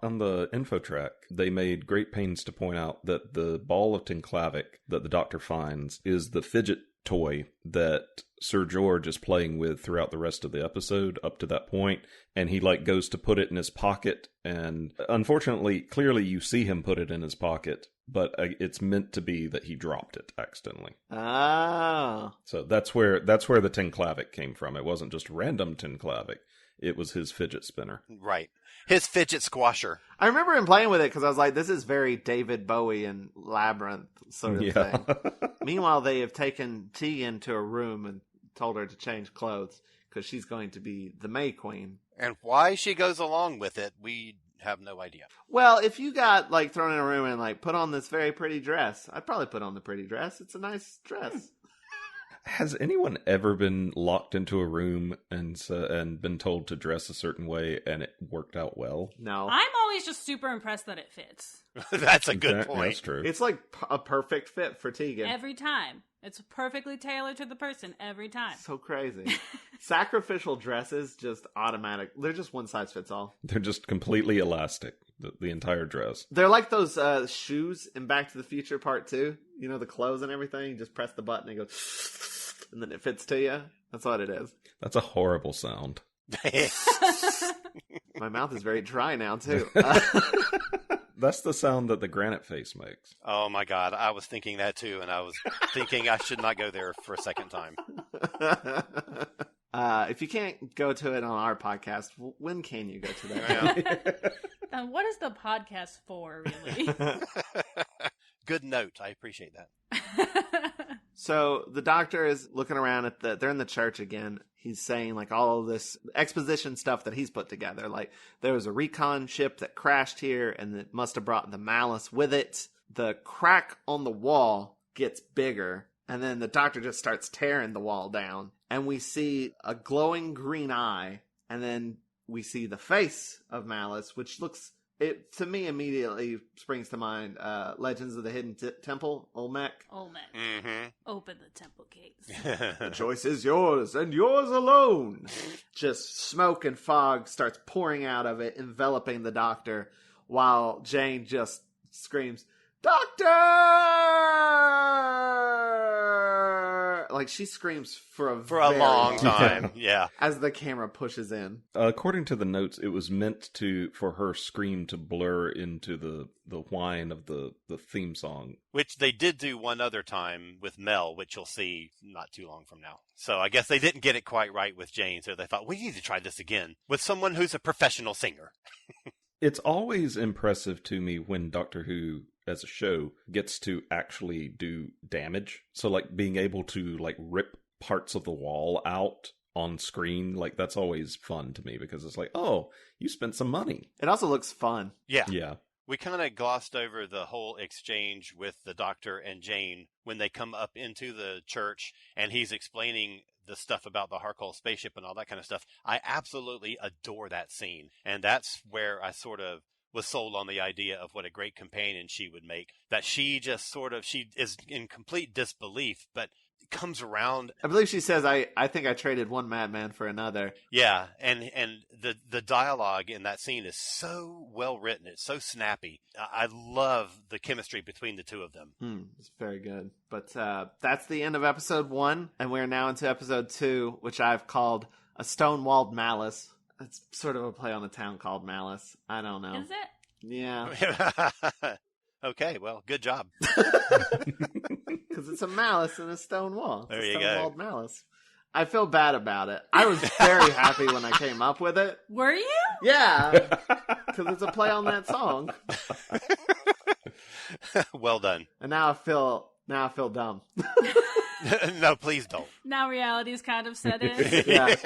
On the info track, they made great pains to point out that the ball of Tinclavic that the doctor finds is the fidget toy that Sir George is playing with throughout the rest of the episode up to that point, and he like goes to put it in his pocket, and unfortunately, clearly you see him put it in his pocket, but it's meant to be that he dropped it accidentally. Oh. So that's where the Tinclavic came from. It wasn't just random Tinclavic. It was his fidget spinner. Right. His fidget squasher. I remember him playing with it because I was like, this is very David Bowie and Labyrinth sort of thing. Meanwhile, they have taken T into a room and told her to change clothes because she's going to be the May Queen. And why she goes along with it, we have no idea. Well, if you got like thrown in a room and like put on this very pretty dress, I'd probably put on the pretty dress. It's a nice dress. Has anyone ever been locked into a room and been told to dress a certain way and it worked out well? No. I'm always just super impressed that it fits. That's a good point. That's true. It's like a perfect fit for Tegan. Every time. It's perfectly tailored to the person every time. So crazy. Sacrificial dresses, just automatic. They're just one size fits all. They're just completely elastic, the entire dress. They're like those shoes in Back to the Future Part 2. You know, the clothes and everything. You just press the button and it goes, and then it fits to you. That's what it is. That's a horrible sound. My mouth is very dry now, too. That's the sound that the granite face makes. Oh my God, I was thinking that too, and I was thinking I should not go there for a second time. If you can't go to it on our podcast, when can you go to that? What is the podcast for, really? Good note. I appreciate that. So the doctor is looking around at they're in the church again. He's saying like all of this exposition stuff that he's put together. Like there was a recon ship that crashed here and it must have brought the Malus with it. The crack on the wall gets bigger and then the doctor just starts tearing the wall down and we see a glowing green eye and then we see the face of Malus, which looks, it to me immediately springs to mind Legends of the Hidden Temple, Olmec. Mm-hmm. Open the temple gates. The choice is yours, and yours alone. Just smoke and fog starts pouring out of it, enveloping the doctor, while Jane just screams, "Doctor!" Like she screams for a long time. Yeah. As the camera pushes in. According to the notes, it was meant for her scream to blur into the whine of the theme song. Which they did do one other time with Mel, which you'll see not too long from now. So I guess they didn't get it quite right with Jane, so they thought, we need to try this again with someone who's a professional singer. It's always impressive to me when Doctor Who, as a show, gets to actually do damage. So, like, being able to, like, rip parts of the wall out on screen, like, that's always fun to me because it's like, oh, you spent some money. It also looks fun. Yeah. Yeah. We kind of glossed over the whole exchange with the Doctor and Jane when they come up into the church and he's explaining the stuff about the Harkle spaceship and all that kind of stuff. I absolutely adore that scene. And that's where I sort of was sold on the idea of what a great companion she would make. That she just she is in complete disbelief, but comes around. I believe she says, I think I traded one madman for another. Yeah, and the dialogue in that scene is so well written. It's so snappy. I love the chemistry between the two of them. It's very good. But that's the end of episode 1, and we're now into episode 2, which I've called A Stonewalled Malus. It's sort of a play on a town called Malus. I don't know. Is it? Yeah. Okay, well, good job. Because it's a malice in a stone wall. It's there a you stone-walled go. Malice. I feel bad about it. I was very happy when I came up with it. Were you? Yeah. Because it's a play on that song. Well done. And now I feel dumb. No, please don't. Now reality's kind of set in. Yeah.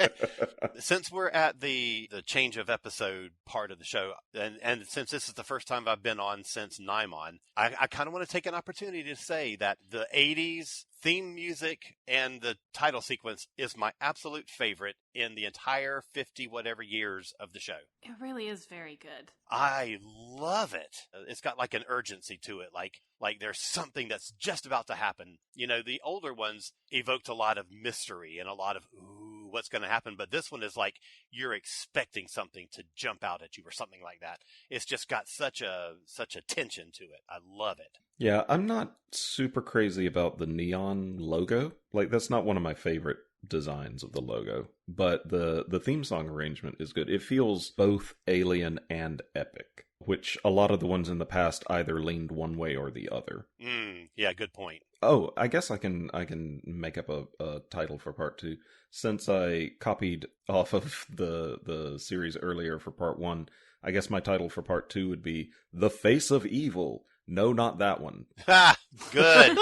Since we're at the change of episode part of the show, and since this is the first time I've been on since Naimon, I kind of want to take an opportunity to say that the 80s theme music and the title sequence is my absolute favorite in the entire 50 whatever years of the show. It really is very good. I love it. It's got like an urgency to it, like there's something that's just about to happen. You know, the older ones evoked a lot of mystery and a lot of ooh what's going to happen. But this one is like you're expecting something to jump out at you or something like that. It's just got such a tension to it. I love it. Yeah, I'm not super crazy about the neon logo. Like, that's not one of my favorite designs of the logo, but the theme song arrangement is good. It feels both alien and epic, which a lot of the ones in the past either leaned one way or the other. Yeah, good point. Oh, I guess I can make up a title for part 2. Since I copied off of the series earlier for part 1, I guess my title for part 2 would be The Face of Evil. No, not that one. Ha! Good.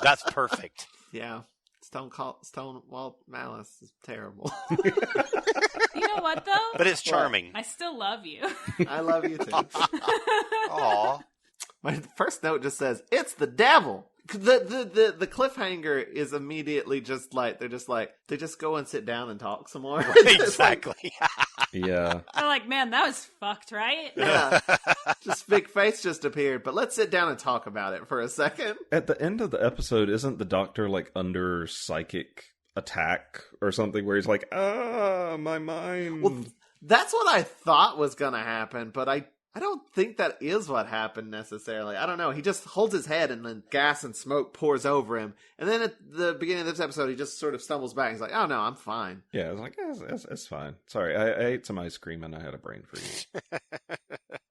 That's perfect. Yeah. Stonewall Malus is terrible. You know what, though? But it's charming. I still love you. I love you too. Aw. My first note just says, it's the devil. The cliffhanger is immediately just like, they just go and sit down and talk some more. Exactly. Yeah. I'm like, man, that was fucked, right? Yeah. Just big face just appeared, but let's sit down and talk about it for a second. At the end of the episode, isn't the doctor like under psychic attack or something where he's like, my mind. Well, that's what I thought was going to happen, but I don't think that is what happened necessarily. I don't know. He just holds his head and then gas and smoke pours over him. And then at the beginning of this episode, he just sort of stumbles back. He's like, oh no, I'm fine. Yeah, I was like, it's fine. Sorry, I ate some ice cream and I had a brain freeze.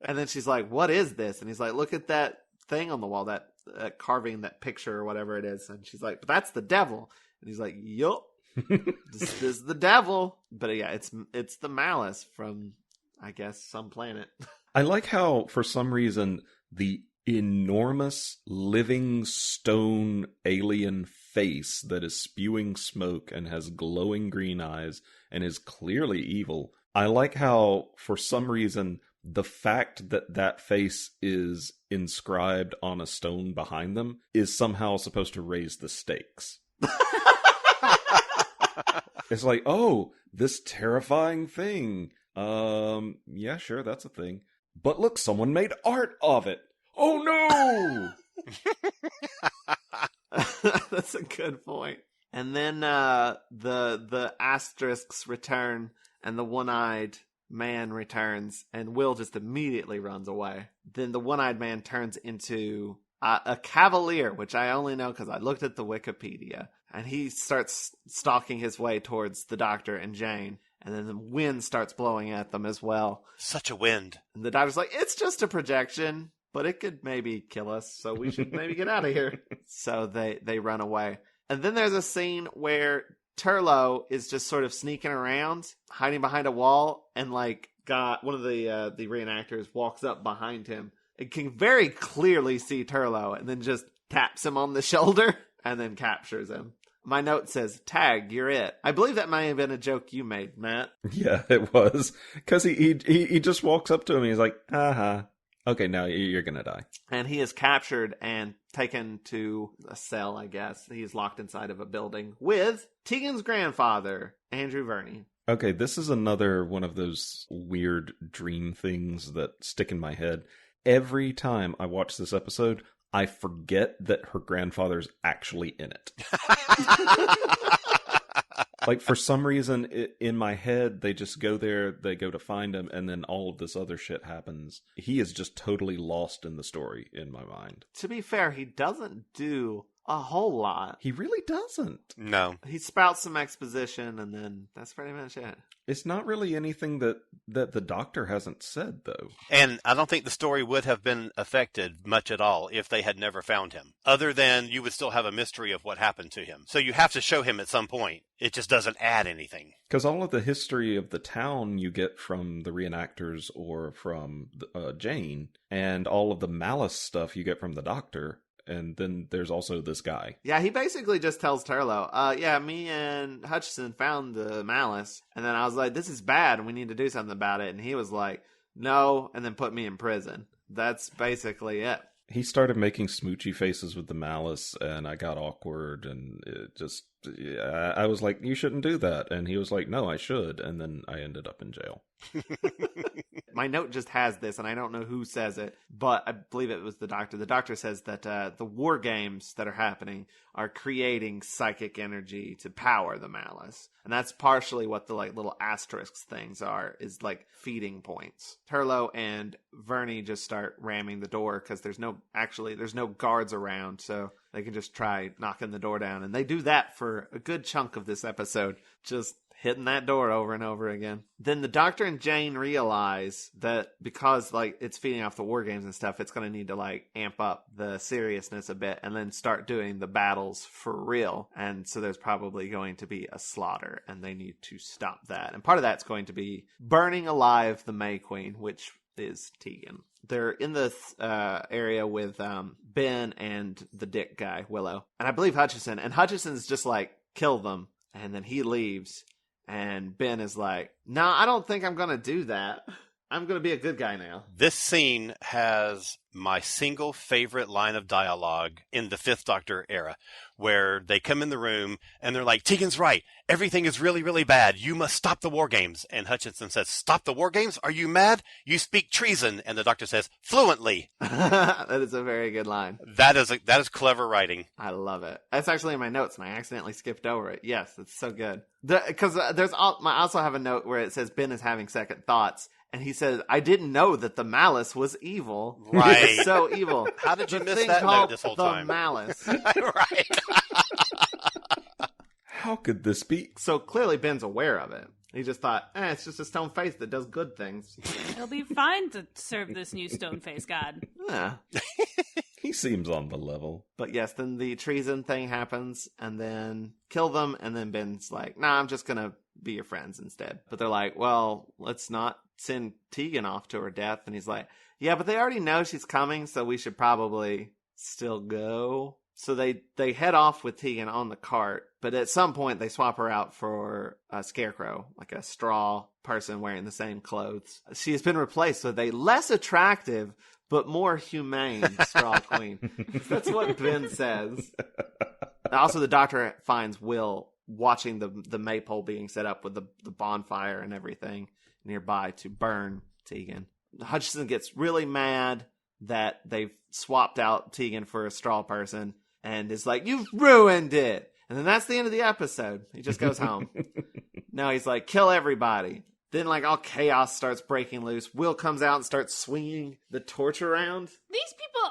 And then she's like, what is this? And he's like, look at that thing on the wall, that carving, that picture or whatever it is. And she's like, but that's the devil. And he's like, yup, this is the devil. But yeah, it's the Malus from, I guess, some planet. I like how, for some reason, the enormous living stone alien face that is spewing smoke and has glowing green eyes and is clearly evil. I like how, for some reason, the fact that that face is inscribed on a stone behind them is somehow supposed to raise the stakes. It's like, oh, this terrifying thing. Yeah, sure, that's a thing. But look, someone made art of it. Oh no! That's a good point. And then the asterisks return, and the one-eyed man returns, and Will just immediately runs away. Then the one-eyed man turns into a cavalier, which I only know because I looked at the Wikipedia. And he starts stalking his way towards the doctor and Jane. And then the wind starts blowing at them as well. Such a wind. And the doctor's like, it's just a projection, but it could maybe kill us, so we should maybe get out of here. So they run away. And then there's a scene where Turlo is just sort of sneaking around, hiding behind a wall, and like one of the reenactors walks up behind him and can very clearly see Turlo, and then just taps him on the shoulder and then captures him. My note says, tag, you're it. I believe that might have been a joke you made, Matt. Yeah, it was. Because he just walks up to him and he's like, okay, now you're going to die. And he is captured and taken to a cell, I guess. He's locked inside of a building with Tegan's grandfather, Andrew Verney. Okay, this is another one of those weird dream things that stick in my head. Every time I watch this episode, I forget that her grandfather's actually in it. Like, for some reason, in my head, they just go there, they go to find him, and then all of this other shit happens. He is just totally lost in the story, in my mind. To be fair, he doesn't do a whole lot. He really doesn't. No. He spouts some exposition, and then that's pretty much it. It's not really anything that the doctor hasn't said, though. And I don't think the story would have been affected much at all if they had never found him. Other than you would still have a mystery of what happened to him. So you have to show him at some point. It just doesn't add anything. Because all of the history of the town you get from the reenactors or from Jane, and all of the Malus stuff you get from the doctor. And then there's also this guy. Yeah, he basically just tells Turlo, yeah, me and Hutchison found the Malus. And then I was like, this is bad, and we need to do something about it. And he was like, no, and then put me in prison. That's basically it. He started making smoochy faces with the Malus, and I got awkward, and it just I was like, you shouldn't do that. And he was like, no, I should. And then I ended up in jail. My note just has this, and I don't know who says it, but I believe it was the doctor. The doctor says that the war games that are happening are creating psychic energy to power the Malus. And that's partially what the like little asterisks things are, is like feeding points. Turlo and Verney just start ramming the door because there's no guards around, so they can just try knocking the door down. And they do that for a good chunk of this episode, just hitting that door over and over again. Then the doctor and Jane realize that because like it's feeding off the war games and stuff, it's going to need to like amp up the seriousness a bit and then start doing the battles for real. And so there's probably going to be a slaughter, and they need to stop that. And part of that's going to be burning alive the May Queen, which is Tegan. They're in this area with Ben and the Dick guy, Willow. And I believe Hutchison. And Hutchison's just like, kill them. And then he leaves. And Ben is like, no, I don't think I'm going to do that. I'm going to be a good guy now. This scene has my single favorite line of dialogue in the Fifth Doctor era, where they come in the room and they're like, Tegan's right. Everything is really, really bad. You must stop the war games. And Hutchinson says, stop the war games? Are you mad? You speak treason. And the doctor says, fluently. That is a very good line. That is clever writing. I love it. That's actually in my notes, and I accidentally skipped over it. Yes, it's so good. Because I also have a note where it says Ben is having second thoughts. And he says, I didn't know that the Malus was evil. Right. It's so evil. How did you The miss thing that note called this whole the time? Malus. Right. How could this be? So clearly Ben's aware of it. He just thought, it's just a stone face that does good things. It'll be fine to serve this new stone face god. Yeah. He seems on the level. But yes, then the treason thing happens, and then kill them, and then Ben's like, nah, I'm just gonna be your friends instead. But they're like, well, let's not send Tegan off to her death. And he's like, yeah, but they already know she's coming, so we should probably still go. So they head off with Tegan on the cart, but at some point they swap her out for a scarecrow, like a straw person wearing the same clothes. She has been replaced with a less attractive but more humane straw queen. That's what Ben says. Also, the doctor finds Will watching the maypole being set up with the bonfire and everything nearby to burn Tegan. Hutchison gets really mad that they've swapped out Tegan for a straw person and is like, you've ruined it. And then that's the end of the episode. He just goes home. No, he's like, kill everybody. Then like all chaos starts breaking loose. Will comes out and starts swinging the torch around. These people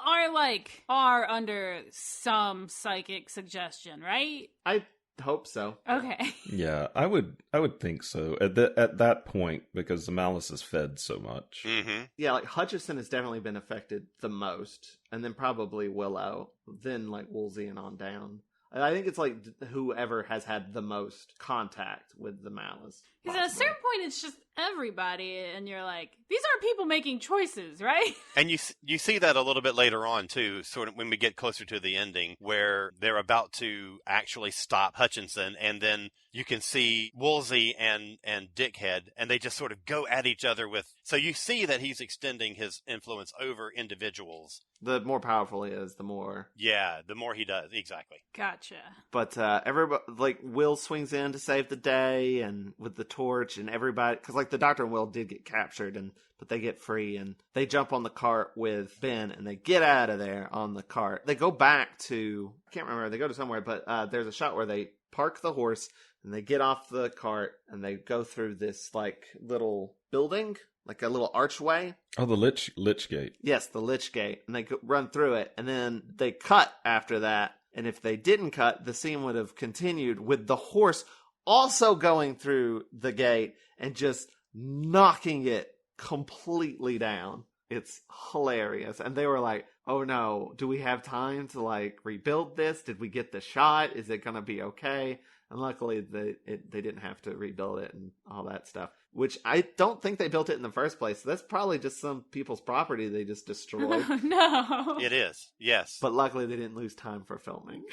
are under some psychic suggestion, right? I hope so. Okay. Yeah, I would think so at that point, because the Malus is fed so much. Mm-hmm. Yeah, like Hutchison has definitely been affected the most, and then probably Willow, then like Woolsey and on down. I think it's like whoever has had the most contact with the Malus. Because at a certain point, it's just everybody, and you're like, these aren't people making choices, right? And you see that a little bit later on, too, sort of when we get closer to the ending, where they're about to actually stop Hutchinson, and then you can see Woolsey and Dickhead, and they just sort of go at each other with... So you see that he's extending his influence over individuals. The more powerful he is, the more... Yeah, the more he does, exactly. Gotcha. But everybody, like, Will swings in to save the day, and with the torch, and everybody... Because, like, the Doctor and Will did get captured, but they get free, and they jump on the cart with Ben, and they get out of there on the cart. They go back to... I can't remember, they go to somewhere, but there's a shot where they park the horse, and they get off the cart, and they go through this, like, little building, like a little archway. Oh, the Lich Gate. Yes, the Lich Gate. And they run through it, and then they cut after that. And if they didn't cut, the scene would have continued with the horse also going through the gate and just knocking it completely down. It's hilarious. And they were like, oh no, do we have time to like rebuild this? Did we get the shot? Is it going to be okay? And luckily they didn't have to rebuild it and all that stuff, which I don't think they built it in the first place. So that's probably just some people's property they just destroyed. No. It is, yes. But luckily they didn't lose time for filming.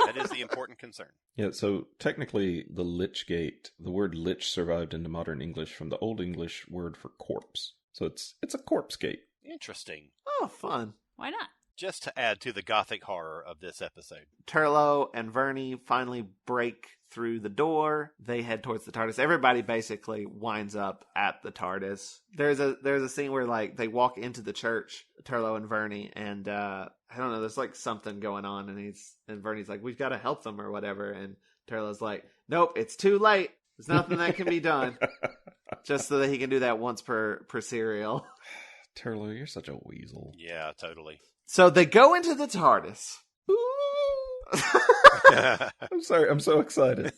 That is the important concern. Yeah, so technically the Lich Gate, the word lich survived into modern English from the Old English word for corpse. So it's a corpse gate. Interesting. Oh, fun. Why not? just to add to the gothic horror of this episode. Turlough and Verney finally break through the door. They head towards the TARDIS. Everybody basically winds up at the TARDIS. There's a scene where like they walk into the church, Turlough and Verney, and I don't know, there's like something going on, and Verney's like, we've got to help them or whatever, and Turlough's like, nope, it's too late. There's nothing that can be done. Just so that he can do that once per serial. Turlough, you're such a weasel. Yeah, totally. So they go into the TARDIS. I'm sorry, I'm so excited.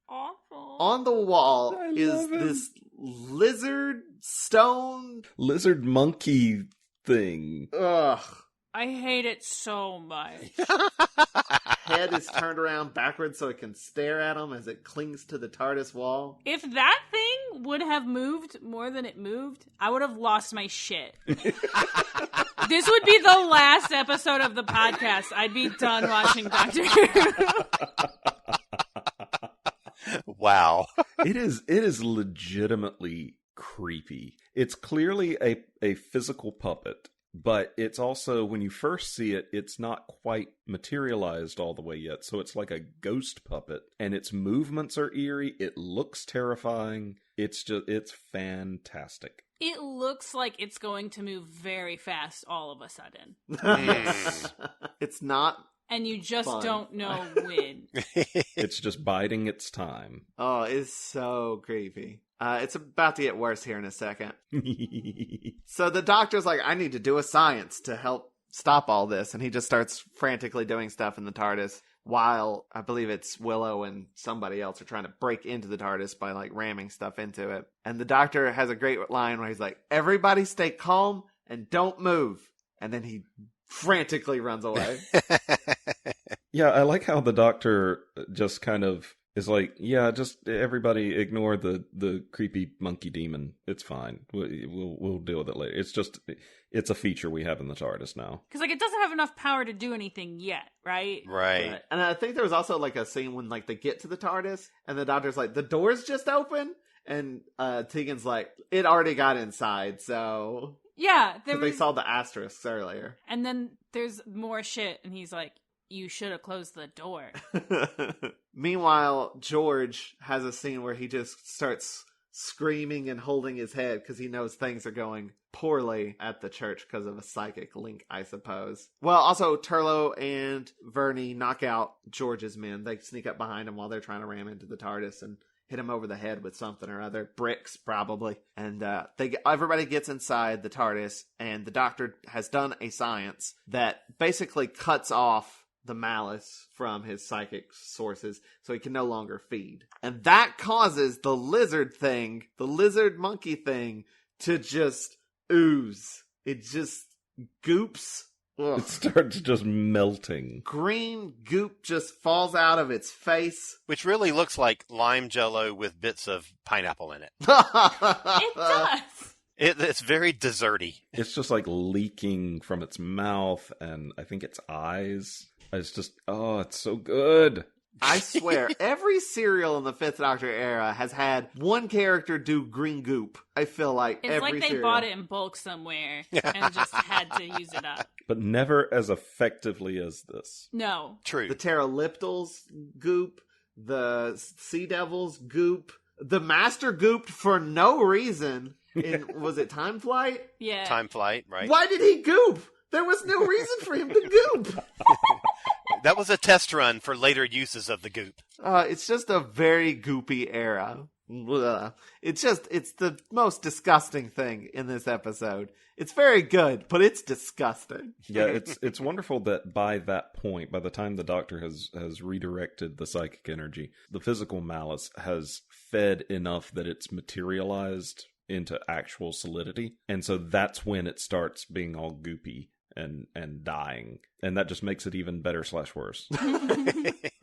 Awful. On the wall I is love him. this lizard stone. Lizard monkey thing. Ugh. I hate it so much. Head is turned around backwards so it can stare at him as it clings to the TARDIS wall. If that thing would have moved more than it moved, I would have lost my shit. This would be the last episode of the podcast. I'd be done watching Doctor Who. Wow. It is legitimately creepy. It's clearly a physical puppet, but it's also, when you first see it, it's not quite materialized all the way yet. So it's like a ghost puppet, and its movements are eerie. It looks terrifying. It's fantastic. It looks like it's going to move very fast all of a sudden. It's not. And you just Fun. don't know when. It's just biding its time. Oh, it's so creepy. It's about to get worse here in a second. So the doctor's like, I need to do a science to help stop all this. And he just starts frantically doing stuff in the TARDIS while I believe it's Willow and somebody else are trying to break into the TARDIS by like ramming stuff into it. And the doctor has a great line where he's like, everybody stay calm and don't move. And then he frantically runs away. Yeah, I like how the doctor just kind of is like, yeah, just everybody ignore the creepy monkey demon. It's fine. We'll deal with it later. It's a feature we have in the TARDIS now. Because, like, it doesn't have enough power to do anything yet, right? Right. And I think there was also like a scene when like they get to the TARDIS and the doctor's like, the door's just open. And Tegan's like, it already got inside, so... Yeah. They saw the asterisks earlier. And then there's more shit, and he's like, you should have closed the door. Meanwhile, George has a scene where he just starts screaming and holding his head because he knows things are going poorly at the church because of a psychic link, I suppose. Well, also, Turlough and Verney knock out George's men. They sneak up behind him while they're trying to ram into the TARDIS and hit him over the head with something or other. Bricks, probably. And everybody gets inside the TARDIS, and the doctor has done a science that basically cuts off the Malus from his psychic sources so he can no longer feed. And that causes the lizard monkey thing, to just ooze. It just goops. Ugh. It starts just melting. Green goop just falls out of its face. Which really looks like lime jello with bits of pineapple in it. It does. It's very desserty. It's just like leaking from its mouth and I think its eyes. It's just, it's so good. I swear, every serial in the Fifth Doctor era has had one character do green goop. I feel like It's every like they serial. bought it in bulk somewhere and just had to use it up. But never as effectively as this. No. True. The pterodactyls goop, the sea devils goop, the master gooped for no reason. Was it Time Flight? Yeah. Time Flight, right? Why did he goop? There was no reason for him to goop. That was a test run for later uses of the goop. It's just a very goopy era. Ugh. It's the most disgusting thing in this episode. It's very good, but it's disgusting. Yeah, it's wonderful that by that point, by the time the Doctor has redirected the psychic energy, the physical Malus has fed enough that it's materialized into actual solidity. And so that's when it starts being all goopy and dying. And that just makes it even better / worse.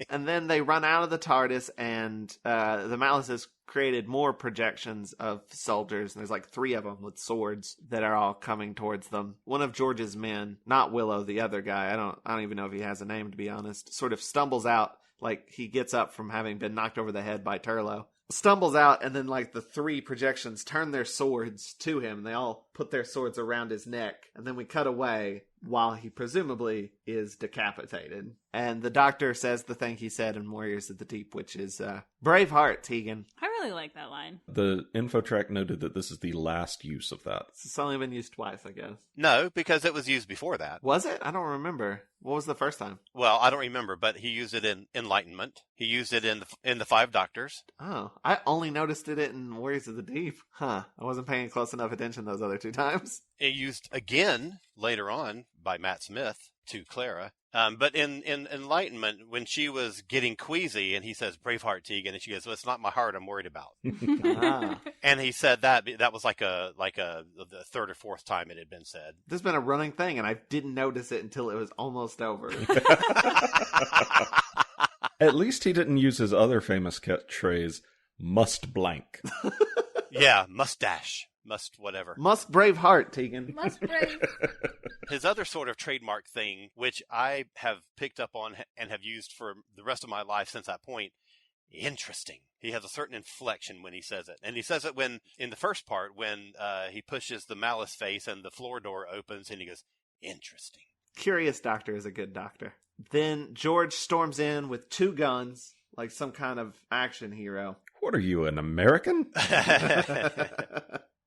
And then they run out of the TARDIS, and the Malus has created more projections of soldiers. And there's like 3 of them with swords that are all coming towards them. One of George's men, not Willow, the other guy, I don't even know if he has a name, to be honest, sort of stumbles out, like he gets up from having been knocked over the head by Turlough. Stumbles out, and then like the 3 projections turn their swords to him, and they all put their swords around his neck. And then we cut away. while he presumably is decapitated. And the Doctor says the thing he said in Warriors of the Deep, which is, brave heart, Tegan. I really like that line. The info track noted that this is the last use of that. It's only been used twice, I guess. No, because it was used before that. Was it? I don't remember. What was the first time? Well, I don't remember, but he used it in Enlightenment. He used it in the Five Doctors. Oh, I only noticed it in Warriors of the Deep. Huh. I wasn't paying close enough attention those other 2 times. It used again later on by Matt Smith to Clara. But in Enlightenment, when she was getting queasy and he says, Braveheart, Tegan, and she goes, well, it's not my heart I'm worried about. And he said that was like the third or fourth time it had been said. There's been a running thing, and I didn't notice it until it was almost over. At least he didn't use his other famous catchphrase, must blank. Yeah, mustache. Must whatever. Must brave heart, Tegan. Must brave. His other sort of trademark thing, which I have picked up on and have used for the rest of my life since that point, interesting. He has a certain inflection when he says it. And he says it when, in the first part, when he pushes the Malus face and the floor door opens and he goes, interesting. Curious Doctor is a good doctor. Then George storms in with 2 guns, like some kind of action hero. What are you, an American?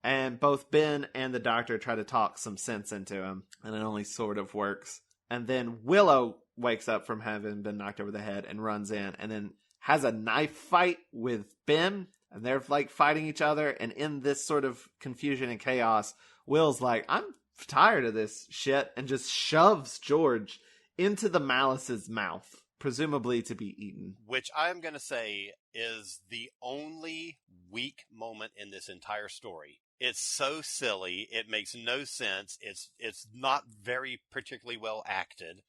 And both Ben and the Doctor try to talk some sense into him, and it only sort of works. And then Willow wakes up from having been knocked over the head and runs in, and then has a knife fight with Ben, and they're like fighting each other. And in this sort of confusion and chaos, Will's like, I'm tired of this shit, and just shoves George into the Malus's mouth, presumably to be eaten. Which I am going to say is the only weak moment in this entire story. It's so silly. It makes no sense. It's not very particularly well acted,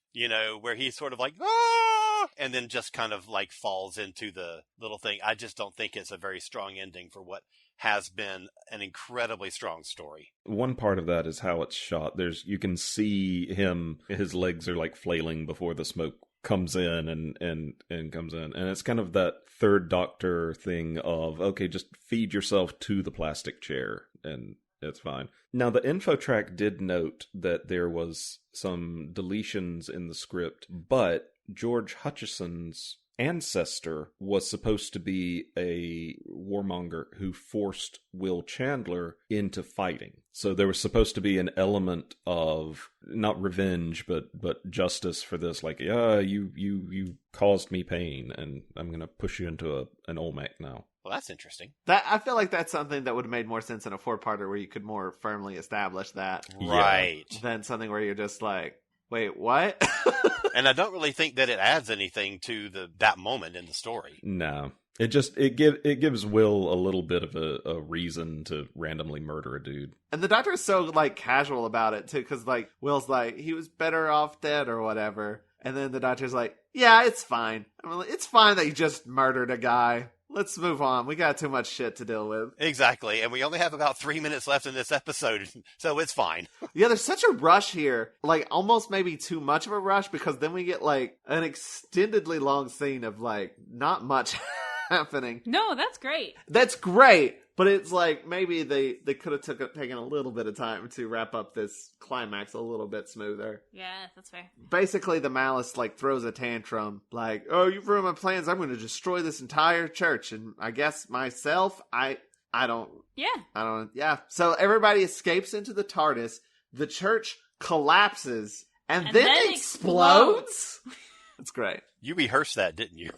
where he's sort of like, ah! And then just kind of like falls into the little thing. I just don't think it's a very strong ending for what has been an incredibly strong story. One part of that is how it's shot. You can see his legs are like flailing before the smoke comes in and comes in. And it's kind of that third Doctor thing of, okay, just feed yourself to the plastic chair and it's fine. Now, the info track did note that there was some deletions in the script, but George Hutchison's ancestor was supposed to be a warmonger who forced Will Chandler into fighting. So there was supposed to be an element of not revenge, but justice for this. Like, yeah, you caused me pain, and I'm going to push you into an Olmec now. Well, that's interesting. I feel like that's something that would have made more sense in a 4-parter where you could more firmly establish that. Right. Than something where you're just like, wait, what? And I don't really think that it adds anything to that moment in the story. No. It gives Will a little bit of a reason to randomly murder a dude. And the Doctor is so like casual about it too, because like Will's like, he was better off dead or whatever. And then the Doctor's like, yeah, it's fine. I mean, it's fine that you just murdered a guy. Let's move on. We got too much shit to deal with. Exactly. And we only have about 3 minutes left in this episode, so it's fine. Yeah, there's such a rush here. Like, almost maybe too much of a rush, because then we get, like, an extendedly long scene of, like, not much happening. No, that's great. That's great. But it's like, maybe they could have taken a little bit of time to wrap up this climax a little bit smoother. Yeah, that's fair. Basically, the Malus, like, throws a tantrum. Like, oh, you've ruined my plans. I'm going to destroy this entire church. And I guess myself, I don't. Yeah. So everybody escapes into the TARDIS. The church collapses. And then explodes? That's great. You rehearsed that, didn't you?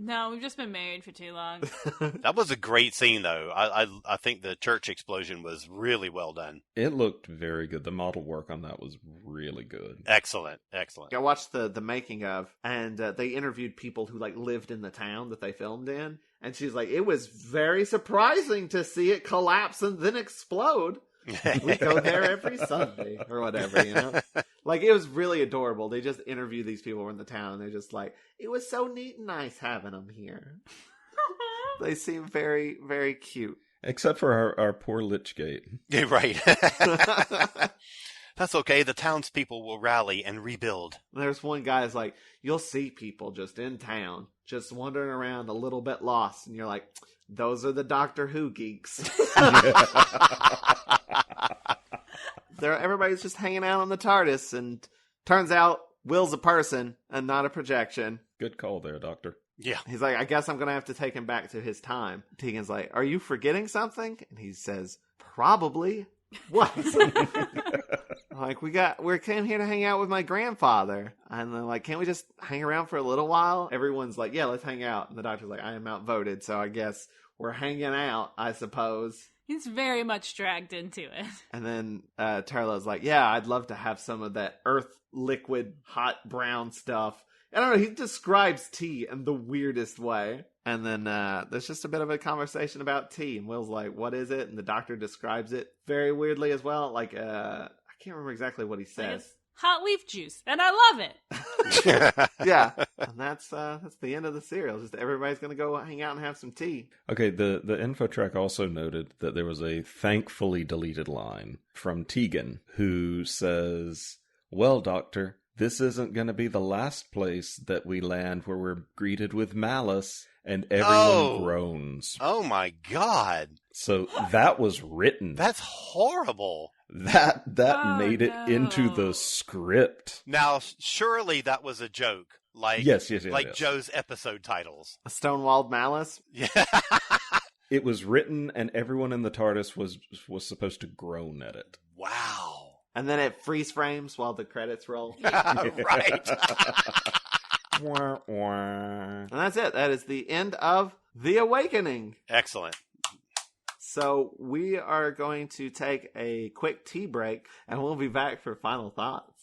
No, we've just been married for too long. That was a great scene, though. I think the church explosion was really well done. It looked very good. The model work on that was really good. Excellent. I watched the making of, and they interviewed people who like lived in the town that they filmed in, and she's like, it was very surprising to see it collapse and then explode. We go there every Sunday or whatever, you know? Like, it was really adorable. They just interviewed these people in the town, and they're just like, it was so neat and nice having them here. They seem very, very cute. Except for our poor Lichgate. Yeah, right. That's okay. The townspeople will rally and rebuild. There's one guy who's like, you'll see people just in town, just wandering around a little bit lost, and you're like, those are the Doctor Who geeks. Everybody's just hanging out on the TARDIS, and turns out Will's a person and not a projection. Good call there, Doctor. Yeah. He's like, I guess I'm going to have to take him back to his time. Tegan's like, are you forgetting something? And he says, probably. What? Like, we came here to hang out with my grandfather. And they're like, can't we just hang around for a little while? Everyone's like, yeah, let's hang out. And the Doctor's like, I am outvoted, so I guess we're hanging out, I suppose. He's very much dragged into it. And then Turlough's like, yeah, I'd love to have some of that earth liquid hot brown stuff. I don't know, he describes tea in the weirdest way. And then there's just a bit of a conversation about tea. And Will's like, what is it? And the Doctor describes it very weirdly as well. Like, I can't remember exactly what he says. Hot leaf juice, and I love it. Yeah, and that's the end of the serial. Just everybody's going to go hang out and have some tea. Okay, the info track also noted that there was a thankfully deleted line from Tegan, who says, well, Doctor, this isn't going to be the last place that we land where we're greeted with Malus, and everyone groans. Oh my God. So that was written. That's horrible. That made it into the script. Now, surely that was a joke. Like, yes. Joe's episode titles. A stonewalled Malus? Yeah. It was written, and everyone in the TARDIS was supposed to groan at it. Wow. And then it freeze frames while the credits roll. Right. And that's it. That is the end of The Awakening. Excellent. So we are going to take a quick tea break, and we'll be back for final thoughts.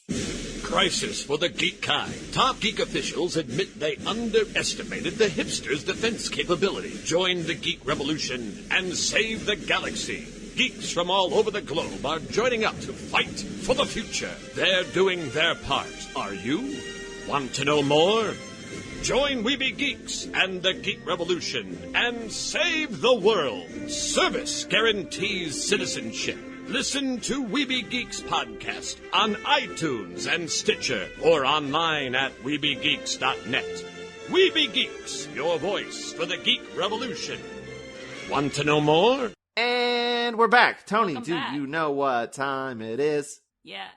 Crisis for the geek kind. Top geek officials admit they underestimated the hipsters' defense capability. Join the geek revolution and save the galaxy. Geeks from all over the globe are joining up to fight for the future. They're doing their part. Are you? Want to know more? Join Weeby Geeks and the Geek Revolution and save the world. Service guarantees citizenship. Listen to Weeby Geeks podcast on iTunes and Stitcher or online at WeebyGeeks.net. Weeby Geeks, your voice for the Geek Revolution. Want to know more? And we're back. Tony, Welcome do back. you know what time it is? Yeah,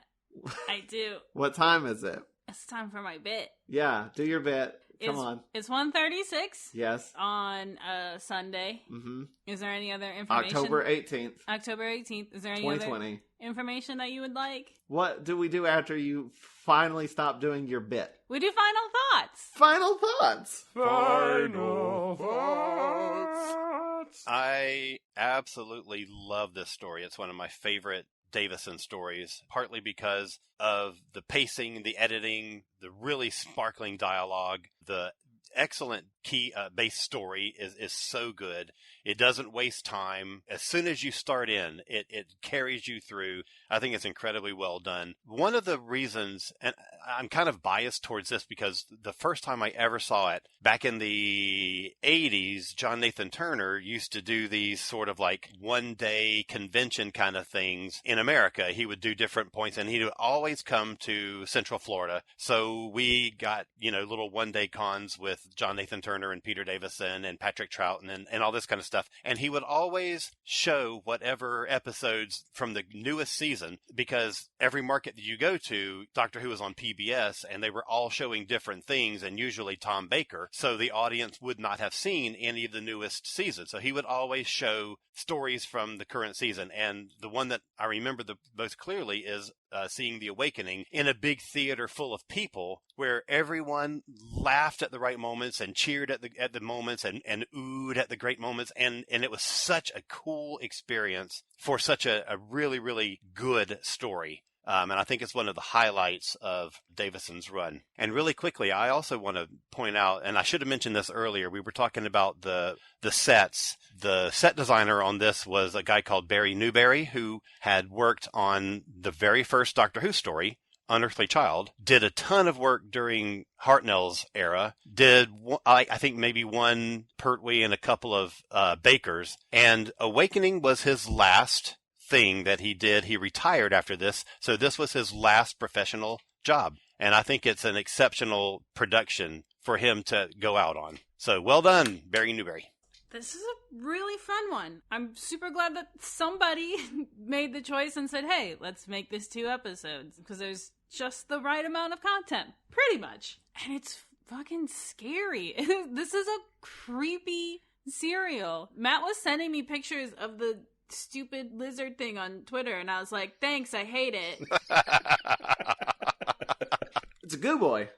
I do. What time is it? It's time for my bit. Yeah, do your bit. Come on. It's 1:36 Yes. on Sunday. Mm-hmm. Is there any other information? October 18th, October 18th. Is there any 2020. other information that you would like? What do we do after you finally stop doing your bit? We do final thoughts. Final thoughts. Final thoughts. I absolutely love this story. It's one of my favorite Davison stories, partly because of the pacing, the editing, the really sparkling dialogue, the excellent key base story is so good. It doesn't waste time. As soon as you start in, it carries you through. I think it's incredibly well done. One of the reasons, and I'm kind of biased towards this because the first time I ever saw it, back in the 80s, John Nathan Turner used to do these sort of like one-day convention kind of things in America. He would do different points, and he would always come to Central Florida. So we got, little one-day cons with John Nathan Turner and Peter Davison and Patrick Troughton and all this kind of stuff. And he would always show whatever episodes from the newest season, because every market that you go to, Doctor Who was on PBS, and they were all showing different things, and usually Tom Baker. So the audience would not have seen any of the newest seasons. So he would always show stories from the current season. And the one that I remember the most clearly is seeing The Awakening in a big theater full of people, where everyone laughed at the right moments and cheered at the moments and oohed at the great moments. And it was such a cool experience for such a really, really good story. And I think it's one of the highlights of Davison's run. And really quickly, I also want to point out, and I should have mentioned this earlier, we were talking about the sets. The set designer on this was a guy called Barry Newberry, who had worked on the very first Doctor Who story, Unearthly Child, did a ton of work during Hartnell's era, did, I think, maybe one Pertwee and a couple of Bakers, and Awakening was his last thing that he did. He retired after this, so this was his last professional job. And I think it's an exceptional production for him to go out on. So well done, Barry Newberry. This is a really fun one. I'm super glad that somebody made the choice and said, hey, let's make this 2 episodes, because there's just the right amount of content, pretty much. And it's fucking scary. This is a creepy serial. Matt was sending me pictures of the stupid lizard thing on Twitter, and I was like, thanks, I hate it. It's a goo boy.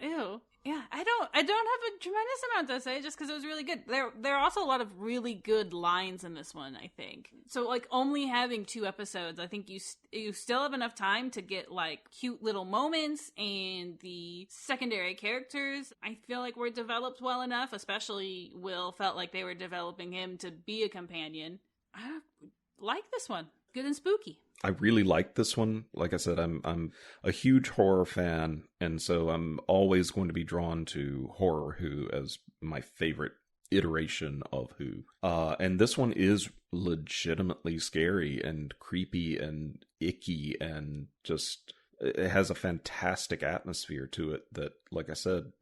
Ew. Yeah, I don't have a tremendous amount to say just because it was really good. There are also a lot of really good lines in this one, I think. So, like, only having 2 episodes, I think you still have enough time to get, like, cute little moments, and the secondary characters, I feel like, were developed well enough, especially Will felt like they were developing him to be a companion. I like this one. Good and spooky. I really like this one. Like I said, I'm a huge horror fan, and so I'm always going to be drawn to Horror Who as my favorite iteration of Who. And this one is legitimately scary and creepy and icky, and just it has a fantastic atmosphere to it that, like I said,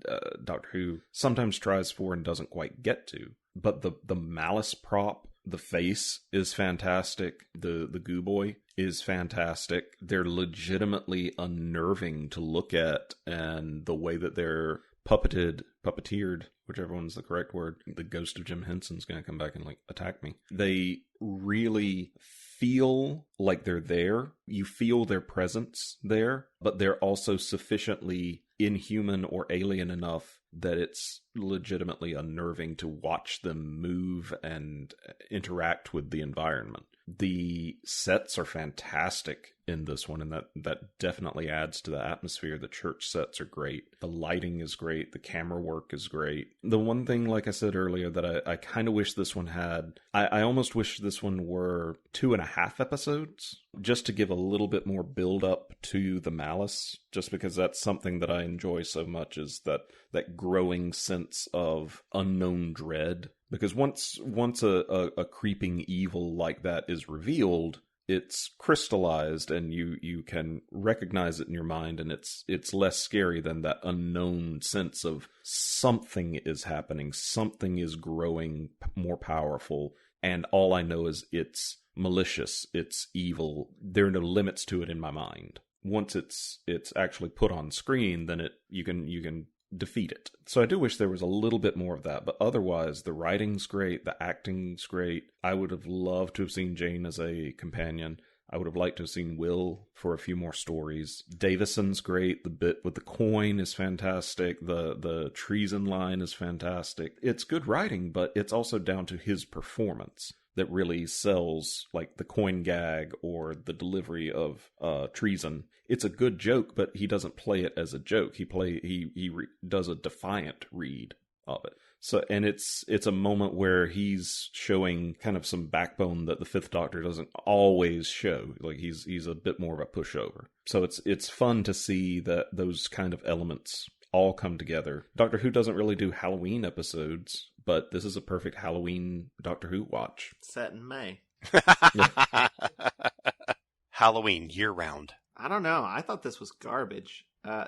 Doctor Who sometimes tries for and doesn't quite get to. But the Malus prop, the face is fantastic. The goo boy is fantastic. They're legitimately unnerving to look at, and the way that they're puppeteered, whichever one's the correct word. The ghost of Jim Henson's going to come back and like attack me. They really feel like they're there. You feel their presence there, but they're also sufficiently inhuman or alien enough that it's legitimately unnerving to watch them move and interact with the environment. The sets are fantastic in this one, and that definitely adds to the atmosphere. The church sets are great. The lighting is great. The camera work is great. The one thing, like I said earlier, that I kind of wish this one had, I almost wish this one were 2.5 episodes, just to give a little bit more build up to the Malus, just because that's something that I enjoy so much, is that growing sense of unknown dread. Because once a creeping evil like that is revealed, it's crystallized, and you can recognize it in your mind, and it's less scary than that unknown sense of something is happening, something is growing more powerful, and all I know is it's malicious, it's evil. There are no limits to it in my mind. Once it's actually put on screen, then you can defeat it. So I do wish there was a little bit more of that, but otherwise the writing's great, the acting's great. I would have loved to have seen Jane as a companion. I would have liked to have seen Will for a few more stories. Davison's great. The bit with the coin is fantastic. The treason line is fantastic. It's good writing, but it's also down to his performance that really sells, like the coin gag or the delivery of treason. It's a good joke, but he doesn't play it as a joke. He does a defiant read of it. So, and it's a moment where he's showing kind of some backbone that the Fifth Doctor doesn't always show. Like he's a bit more of a pushover. So it's fun to see that those kind of elements all come together. Doctor Who doesn't really do Halloween episodes, but this is a perfect Halloween Doctor Who watch. Set in May. Halloween year round. I don't know. I thought this was garbage. No,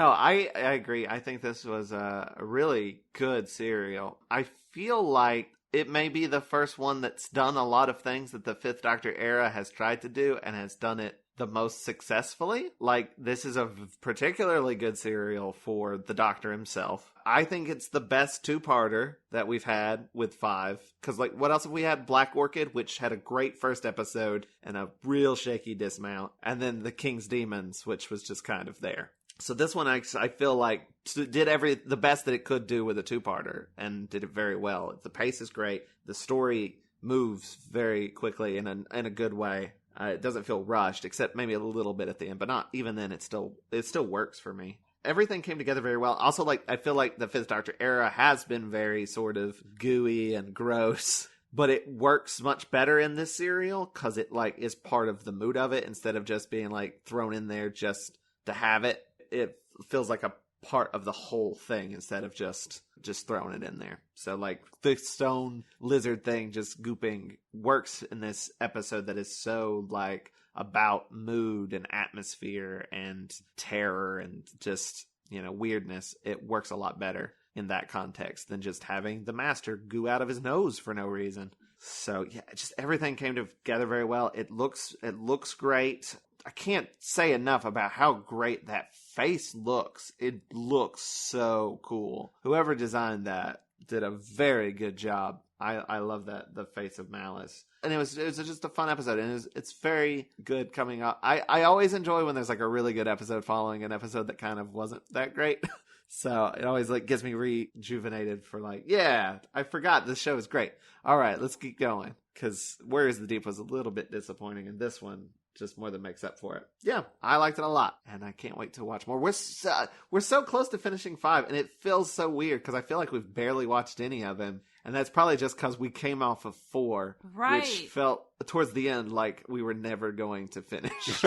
I agree. I think this was a really good serial. I feel like it may be the first one that's done a lot of things that the Fifth Doctor era has tried to do and has done it the most successfully. Like, this is a particularly good serial for the Doctor himself. I think it's the best 2-parter that we've had with 5. Because, like, what else have we had? Black Orchid, which had a great first episode and a real shaky dismount. And then The King's Demons, which was just kind of there. So this one, I feel like, did the best that it could do with a 2-parter and did it very well. The pace is great. The story moves very quickly in a good way. It doesn't feel rushed, except maybe a little bit at the end, but not even then. It still works for me. Everything came together very well. Also, like, I feel like the Fifth Doctor era has been very sort of gooey and gross, but it works much better in this serial because it like is part of the mood of it instead of just being like thrown in there just to have it. It feels like a part of the whole thing instead of just throwing it in there. So like the stone lizard thing just gooping works in this episode that is so like about mood and atmosphere and terror and just, weirdness. It works a lot better. in that context than just having the master goo out of his nose for no reason. So yeah, just everything came together very well. It looks great. I can't say enough about how great that face looks. It looks so cool. Whoever designed that did a very good job. I love the face of Malus. And it was just a fun episode, and it's very good coming up. I always enjoy when there's like a really good episode following an episode that kind of wasn't that great. So it always like gets me rejuvenated for like, yeah, I forgot this show is great. All right, let's keep going. Because Where is the Deep was a little bit disappointing, and this one just more than makes up for it. Yeah, I liked it a lot, and I can't wait to watch more. We're so close to finishing 5, and it feels so weird because I feel like we've barely watched any of them, and that's probably just because we came off of 4, right, which felt towards the end like we were never going to finish.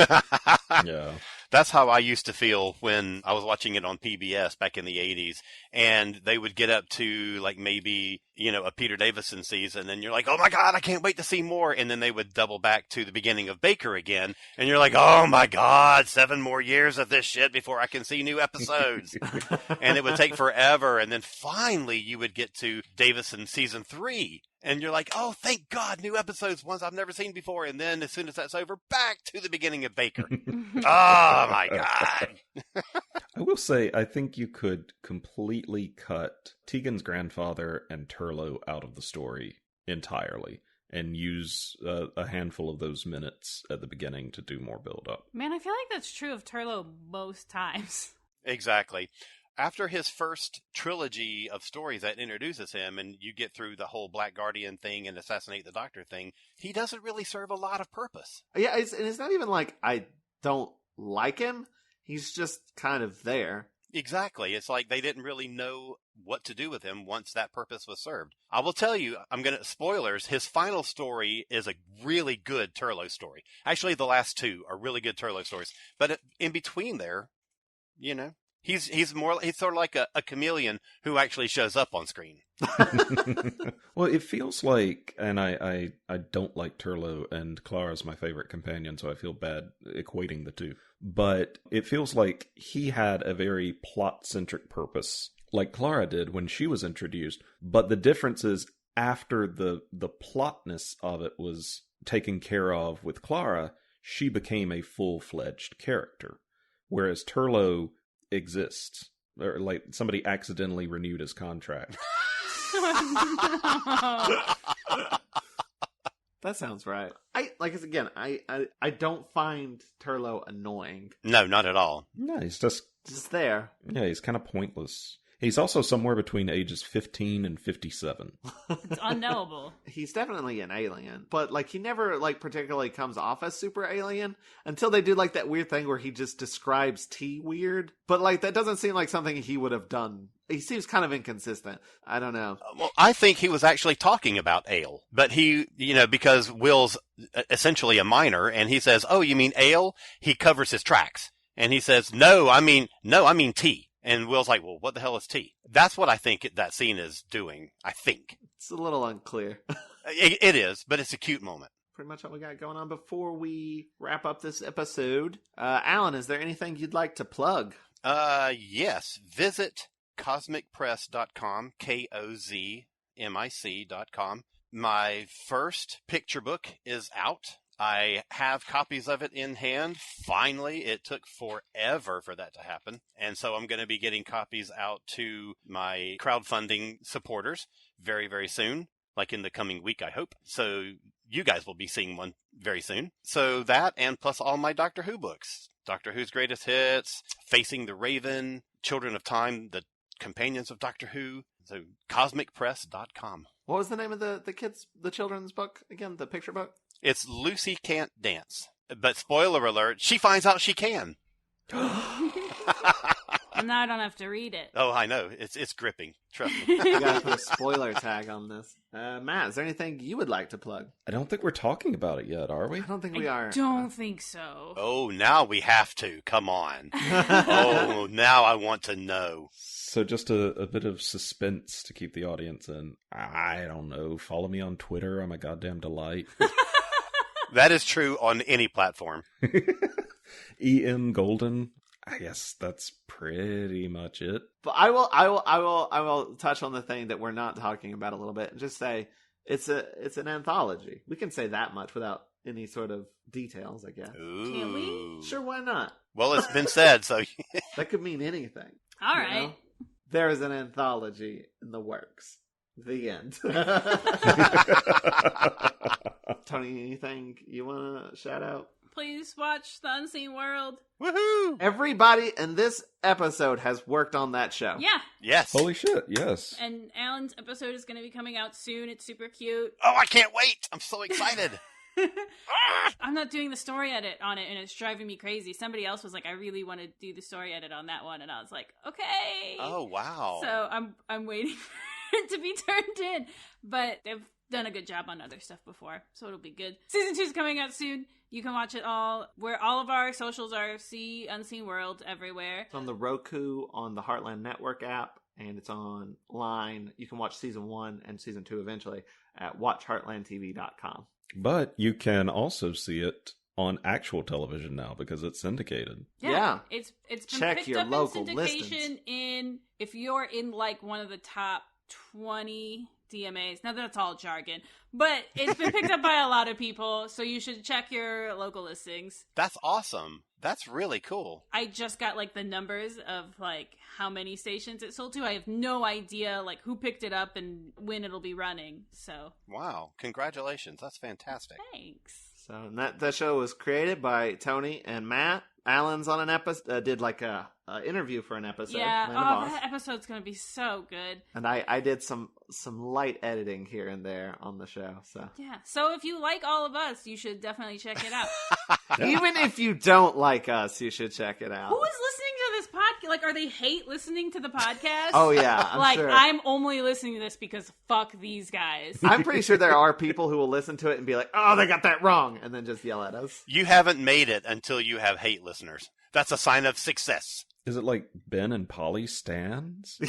Yeah. That's how I used to feel when I was watching it on PBS back in the 80s, and they would get up to like maybe, a Peter Davison season, and you're like, oh my God, I can't wait to see more. And then they would double back to the beginning of Baker again, and you're like, oh my God, 7 more years of this shit before I can see new episodes. And it would take forever. And then finally you would get to Davison season 3. And you're like, oh, thank God, new episodes, ones I've never seen before. And then as soon as that's over, back to the beginning of Baker. Oh, my God. I will say, I think you could completely cut Tegan's grandfather and Turlo out of the story entirely and use a handful of those minutes at the beginning to do more build-up. Man, I feel like that's true of Turlo most times. Exactly. After his first trilogy of stories that introduces him, and you get through the whole Black Guardian thing and Assassinate the Doctor thing, he doesn't really serve a lot of purpose. Yeah, it's not even like I don't like him. He's just kind of there. Exactly. It's like they didn't really know what to do with him once that purpose was served. I will tell you, spoilers, his final story is a really good Turlo story. Actually, the last 2 are really good Turlo stories. But in between there, He's sort of like a chameleon who actually shows up on screen. Well, it feels like, and I don't like Turlo, and Clara's my favorite companion, so I feel bad equating the two. But it feels like he had a very plot-centric purpose, like Clara did when she was introduced. But the difference is, after the plotness of it was taken care of with Clara, she became a full-fledged character. Whereas Turlo exists, or like somebody accidentally renewed his contract. That sounds right. I don't find Turlo annoying. No, not at all. No, he's just there. Yeah, he's kind of pointless. He's also somewhere between ages 15 and 57. It's unknowable. He's definitely an alien, but like he never like particularly comes off as super alien until they do like that weird thing where he just describes tea weird. But like that doesn't seem like something he would have done. He seems kind of inconsistent. I don't know. Well, I think he was actually talking about ale, but he, because Will's essentially a miner, and he says, "Oh, you mean ale?" He covers his tracks, and he says, "No, I mean tea." And Will's like, well, what the hell is tea? That's what I think that scene is doing, I think. It's a little unclear. It is, but it's a cute moment. Pretty much what we got going on before we wrap up this episode. Alan, is there anything you'd like to plug? Yes. Visit cosmicpress.com, KOZMIC.com. My first picture book is out. I have copies of it in hand. Finally, it took forever for that to happen. And so I'm going to be getting copies out to my crowdfunding supporters very, very soon, like in the coming week, I hope. So you guys will be seeing one very soon. So that, and plus all my Doctor Who books. Doctor Who's Greatest Hits, Facing the Raven, Children of Time, The Companions of Doctor Who. So cosmicpress.com. What was the name of the children's book again, the picture book? It's Lucy Can't Dance. But spoiler alert, she finds out she can. And now I don't have to read it. Oh, I know. It's gripping. Trust me. You gotta put a spoiler tag on this. Matt, is there anything you would like to plug? I don't think we're talking about it yet, are we? I don't think we are. Don't think so. Oh, now we have to. Come on. Oh, now I want to know. So just a bit of suspense to keep the audience in. I don't know. Follow me on Twitter. I'm a goddamn delight. That is true on any platform. EM Golden. I guess that's pretty much it. But I will touch on the thing that we're not talking about a little bit and just say it's an anthology. We can say that much without any sort of details, I guess. Ooh. Can we? Sure, why not? Well, it's been said, so That could mean anything. All you right. know? There is an anthology in the works. The end. Tony, anything you want to shout out? Please watch The Unseen World. woohoo! Everybody in this episode has worked on that show. Yeah. Yes. Holy shit, yes. And Alan's episode is going to be coming out soon. It's super cute. Oh, I can't wait! I'm so excited. I'm not doing the story edit on it, and it's driving me crazy. Somebody else was like, I really want to do the story edit on that one, and I was like, okay. Oh, wow. So I'm waiting for it to be turned in. But they've done a good job on other stuff before, so it'll be good. Season 2 is coming out soon. You can watch it all where all of our socials are. See Unseen World everywhere. It's on the Roku, on the Heartland Network app, and it's online. You can watch season 1 and season 2 eventually at watchheartlandtv.com. But you can also see it on actual television now because it's syndicated. Yeah. It's been Check picked your up local in syndication listings. in, if you're in like one of the top 20 DMAs. Now that's all jargon, but it's been picked up by a lot of people, so you should check your local listings. That's awesome. That's really cool. I just got like the numbers of like how many stations it sold to. I have no idea like who picked it up and when it'll be running. So Wow. Congratulations. That's fantastic. thanks. So and that show was created by Tony and Matt. Alan's on an episode, did like a interview for an episode. Yeah, Land of Oz. that episode's gonna be so good. And I did some light editing here and there on the show. So Yeah, so if you like all of us, you should definitely check it out. even if you don't like us, you should check it out. Who is listening to this podcast? Like, are they hate listening to the podcast? Oh yeah, I'm like, sure. I'm only listening to this because fuck these guys. I'm pretty sure there are people who will listen to it and be like, "Oh, they got that wrong," and then just yell at us. You haven't made it until you have hate listeners. That's a sign of success. Is it like Ben and Polly stands?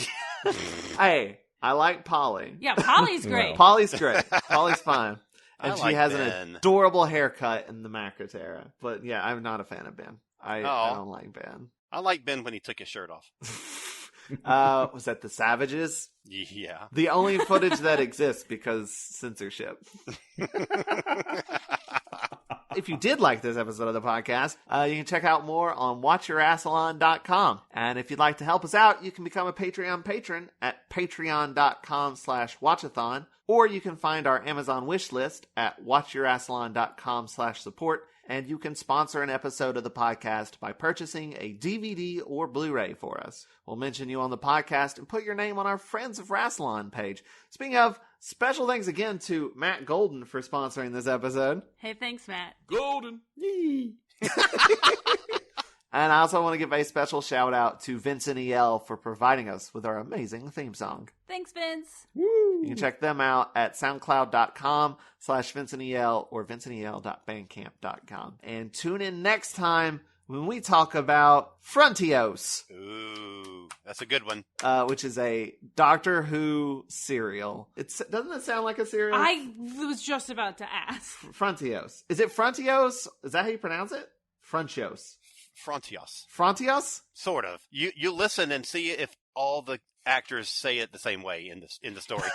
Hey, I like Polly. Yeah, Polly's great. Polly's great. Polly's fine. And I she like has Ben. an adorable haircut in the Macroterra. But yeah, I'm not a fan of Ben. I don't like Ben. I like Ben when he took his shirt off. Was that the Savages? Yeah. The only footage that exists because censorship. If you did like this episode of the podcast, you can check out more on watchyourassalon.com. And if you'd like to help us out, you can become a Patreon patron at patreon.com/watchathon, or you can find our Amazon wish list at watchyourassalon.com/support. And you can sponsor an episode of the podcast by purchasing a DVD or Blu-ray for us. We'll mention you on the podcast and put your name on our Friends of Rassilon page. Speaking of, special thanks again to Matt Golden for sponsoring this episode. Hey, thanks, Matt. Golden. And I also want to give a special shout out to Vincent E.L. for providing us with our amazing theme song. Thanks, Vince. You can check them out at soundcloud.com/VincentEL or vincentEL.bandcamp.com. And tune in next time when we talk about Frontios, Ooh, that's a good one. which is a Doctor Who serial. Doesn't it sound like a serial? I was just about to ask. Frontios. Is it Frontios? Is that how you pronounce it? Frontios. Frontios. Frontios? Sort of. You listen and see if all the actors say it the same way in the story.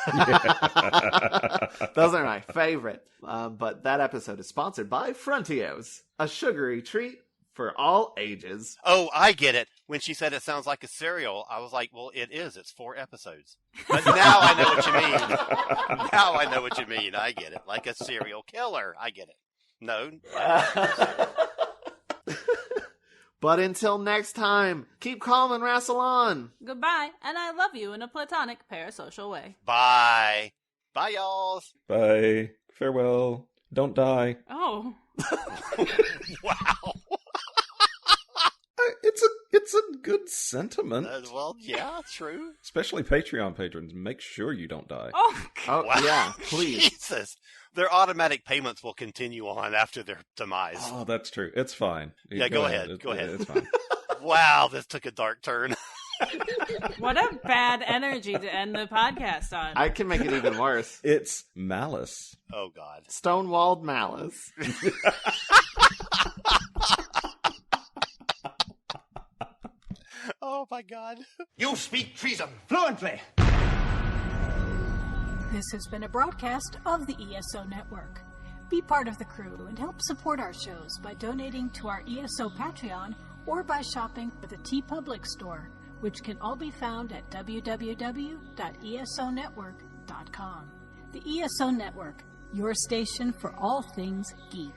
Those are my favorite. But that episode is sponsored by Frontios, a sugary treat for all ages. Oh, I get it. When she said it sounds like a cereal, I was like, well, it is. It's 4 episodes. But now I know what you mean. Now I know what you mean. I get it. Like a serial killer. I get it. No. But until next time, keep calm and wrestle on. Goodbye, and I love you in a platonic parasocial way. Bye. Bye, y'all. Bye. Farewell. Don't die. Oh. Wow. It's a good sentiment. Well, yeah, true. Especially Patreon patrons. Make sure you don't die. Oh, God. Oh, Wow. yeah, please. Jesus. Their automatic payments will continue on after their demise. Oh, that's true. It's fine. Yeah, go ahead. Go ahead. It's fine. Wow, this took a dark turn. What a bad energy to end the podcast on. I can make it even worse. It's Malus. Oh, God. Stonewalled Malus. Oh my God. You speak treason fluently. This has been a broadcast of the ESO Network. Be part of the crew and help support our shows by donating to our ESO Patreon or by shopping for the TeePublic store, which can all be found at www.esonetwork.com. The ESO Network, your station for all things geek.